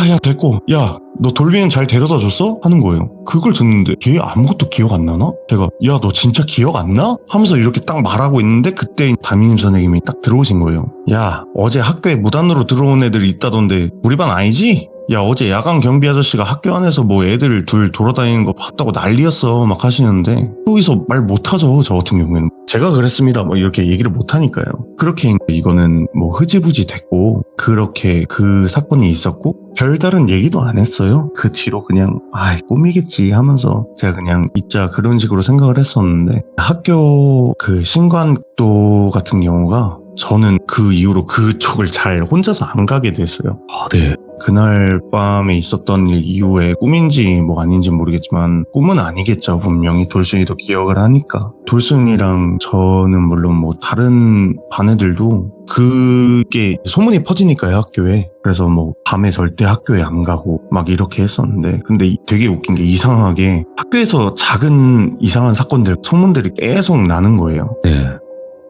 C: 야, 됐고. 야, 너 돌비는 잘 데려다 줬어? 하는 거예요. 그걸 듣는데 얘 아무것도 기억 안 나나? 제가 야 너 진짜 기억 안 나? 하면서 이렇게 딱 말하고 있는데 그때 담임 선생님이 딱 들어오신 거예요. 야 어제 학교에 무단으로 들어온 애들이 있다던데 우리 반 아니지? 야 어제 야간 경비 아저씨가 학교 안에서 뭐 애들 둘 돌아다니는 거 봤다고 난리였어 막 하시는데 여기서 말 못하죠. 저 같은 경우에는 제가 그랬습니다 뭐 이렇게 얘기를 못하니까요. 그렇게 이거는 뭐 흐지부지 됐고 그렇게 그 사건이 있었고 별다른 얘기도 안 했어요. 그 뒤로 그냥 아이 꿈이겠지 하면서 제가 그냥 있자 그런 식으로 생각을 했었는데 학교 그 신관도 같은 경우가 저는 그 이후로 그쪽을 잘 혼자서 안 가게 됐어요.
A: 아, 네.
C: 그날 밤에 있었던 일 이후에 꿈인지 뭐 아닌지 모르겠지만 꿈은 아니겠죠. 분명히 돌순이도 기억을 하니까. 돌순이랑 저는 물론 뭐 다른 반 애들도 그게 소문이 퍼지니까요 학교에. 그래서 뭐 밤에 절대 학교에 안 가고 막 이렇게 했었는데 근데 되게 웃긴 게 이상하게 학교에서 작은 이상한 사건들 소문들이 계속 나는 거예요.
A: 네.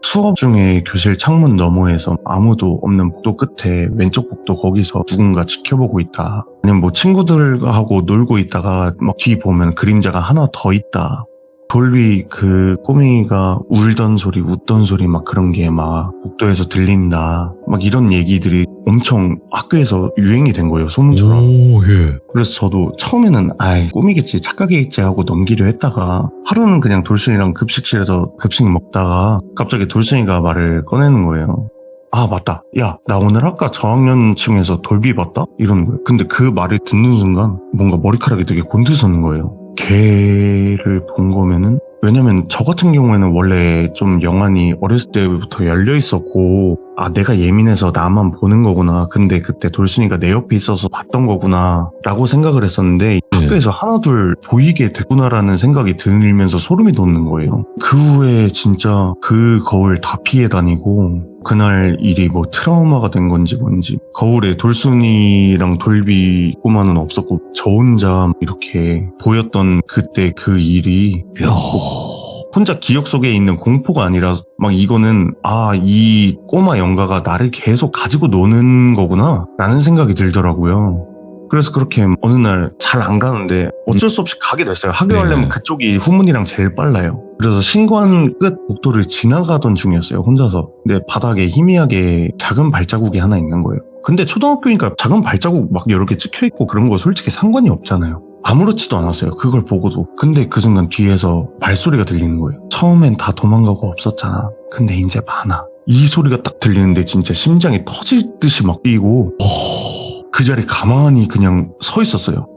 C: 수업 중에 교실 창문 너머에서 아무도 없는 복도 끝에 왼쪽 복도 거기서 누군가 지켜보고 있다. 아니면 뭐 친구들하고 놀고 있다가 막 뒤 보면 그림자가 하나 더 있다. 돌비 그 꼬맹이가 울던 소리 웃던 소리 막 그런 게 막 복도에서 들린다. 막 이런 얘기들이 엄청 학교에서 유행이 된 거예요. 소문처럼.
A: 오, 예.
C: 그래서 저도 처음에는 아이 꿈이겠지 착각이겠지 하고 넘기려 했다가 하루는 그냥 돌순이랑 급식실에서 급식 먹다가 갑자기 돌순이가 말을 꺼내는 거예요. 아 맞다 야 나 오늘 아까 저학년층에서 돌비 봤다? 이러는 거예요. 근데 그 말을 듣는 순간 뭔가 머리카락이 되게 곤두서는 거예요. 걔를 본 거면은 왜냐면 저 같은 경우에는 원래 좀 영안이 어렸을 때부터 열려 있었고 아 내가 예민해서 나만 보는 거구나. 근데 그때 돌순이가 내 옆에 있어서 봤던 거구나 라고 생각을 했었는데 학교에서 하나둘 보이게 됐구나라는 생각이 들면서 소름이 돋는 거예요. 그 후에 진짜 그 거울 다 피해 다니고 그날 일이 뭐 트라우마가 된 건지 뭔지 거울에 돌순이랑 돌비 꼬마는 없었고 저 혼자 이렇게 보였던 그때 그 일이
A: 야.
C: 혼자 기억 속에 있는 공포가 아니라 막 이거는 아 이 꼬마 영가가 나를 계속 가지고 노는 거구나 라는 생각이 들더라고요. 그래서 그렇게 어느 날 잘 안 가는데 어쩔 수 없이 가게 됐어요. 학교 가려면
A: 네.
C: 그쪽이 후문이랑 제일 빨라요. 그래서 신관 끝 복도를 지나가던 중이었어요. 혼자서. 근데 바닥에 희미하게 작은 발자국이 하나 있는 거예요. 근데 초등학교니까 작은 발자국 막 여러 개 찍혀있고 그런 거 솔직히 상관이 없잖아요. 아무렇지도 않았어요. 그걸 보고도. 근데 그 순간 뒤에서 발소리가 들리는 거예요. 처음엔 다 도망가고 없었잖아. 근데 이제 많아. 이 소리가 딱 들리는데 진짜 심장이 터질 듯이 막 뛰고 그 자리에 가만히 그냥 서 있었어요.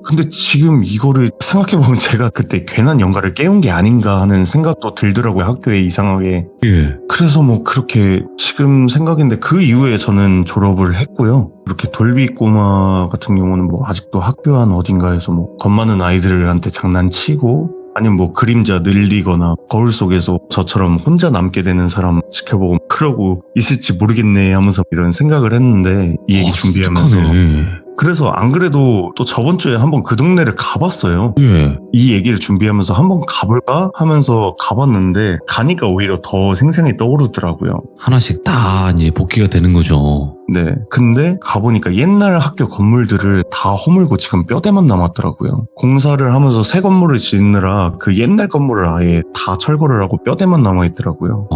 C: 근데 지금 이거를 생각해보면 제가 그때 괜한 영가를 깨운 게 아닌가 하는 생각도 들더라고요. 학교에 이상하게.
A: 예.
C: 그래서 뭐 그렇게 지금 생각인데 그 이후에 저는 졸업을 했고요. 그렇게 돌비 꼬마 같은 경우는 뭐 아직도 학교 안 어딘가에서 뭐 겁 많은 아이들한테 장난치고 아니면 뭐 그림자 늘리거나 거울 속에서 저처럼 혼자 남게 되는 사람 지켜보고 그러고 있을지 모르겠네 하면서 이런 생각을 했는데 이 얘기 준비하면서
A: 솔직하네.
C: 그래서 안 그래도 또 저번 주에 한번 그 동네를 가봤어요.
A: 예.
C: 이 얘기를 준비하면서 한번 가볼까 하면서 가봤는데 가니까 오히려 더 생생히 떠오르더라고요.
A: 하나씩 다 이제 복귀가 되는 거죠.
C: 네. 근데 가보니까 옛날 학교 건물들을 다 허물고 지금 뼈대만 남았더라고요. 공사를 하면서 새 건물을 짓느라 그 옛날 건물을 아예 다 철거를 하고 뼈대만 남아있더라고요.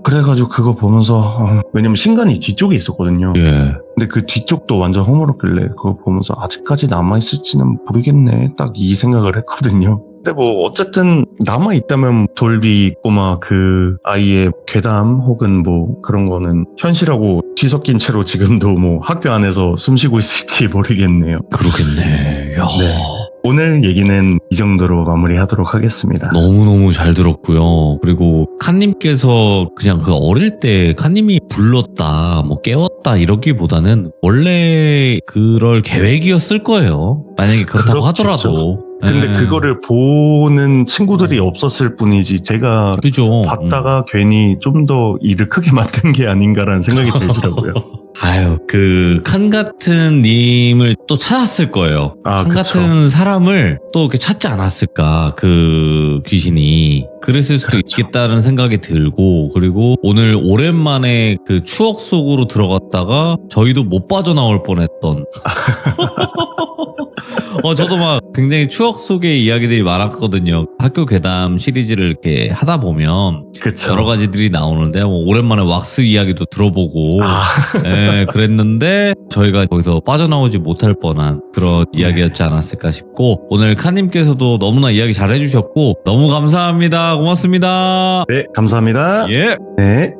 C: 그래가지고 그거 보면서 왜냐면 신간이 뒤쪽에 있었거든요.
A: 예.
C: 근데 그 뒤쪽도 완전 허물었길래 그거 보면서 아직까지 남아있을지는 모르겠네 딱 이 생각을 했거든요. 근데 뭐 어쨌든 남아있다면 돌비 꼬마 그 아이의 괴담 혹은 뭐 그런 거는 현실하고 뒤섞인 채로 지금도 뭐 학교 안에서 숨쉬고 있을지 모르겠네요.
A: 그러겠네. 야.
C: 네. 오늘 얘기는 이 정도로 마무리하도록 하겠습니다.
A: 너무너무 잘 들었고요. 그리고 칸님께서 그냥 그 어릴 때 칸님이 불렀다, 뭐 깨웠다 이러기보다는 원래 그럴 계획이었을 거예요. 만약에 그렇다고
C: 그렇겠죠.
A: 하더라도.
C: 근데
A: 예.
C: 그거를 보는 친구들이 없었을 뿐이지 제가
A: 그죠.
C: 봤다가 괜히 좀 더 일을 크게 만든 게 아닌가라는 생각이 들더라고요.
A: 아유, 그 칸 같은 님을 또 찾았을 거예요.
C: 아,
A: 칸
C: 그쵸.
A: 같은 사람을 또 이렇게 찾지 않았을까, 그 귀신이. 그랬을 수도
C: 그렇죠.
A: 있겠다는 생각이 들고, 그리고 오늘 오랜만에 그 추억 속으로 들어갔다가 저희도 못 빠져나올 뻔했던. 저도 막 굉장히 추억 속의 이야기들이 많았거든요. 학교 괴담 시리즈를 이렇게 하다 보면
C: 그쵸.
A: 여러 가지들이 나오는데, 뭐 오랜만에 왁스 이야기도 들어보고,
C: 아,
A: 예, 그랬는데 저희가 거기서 빠져나오지 못할 뻔한 그런 이야기였지 않았을까 싶고, 오늘 칸님께서도 너무나 이야기 잘 해주셨고 너무 감사합니다. 고맙습니다.
C: 네, 감사합니다.
A: 예.
C: 네.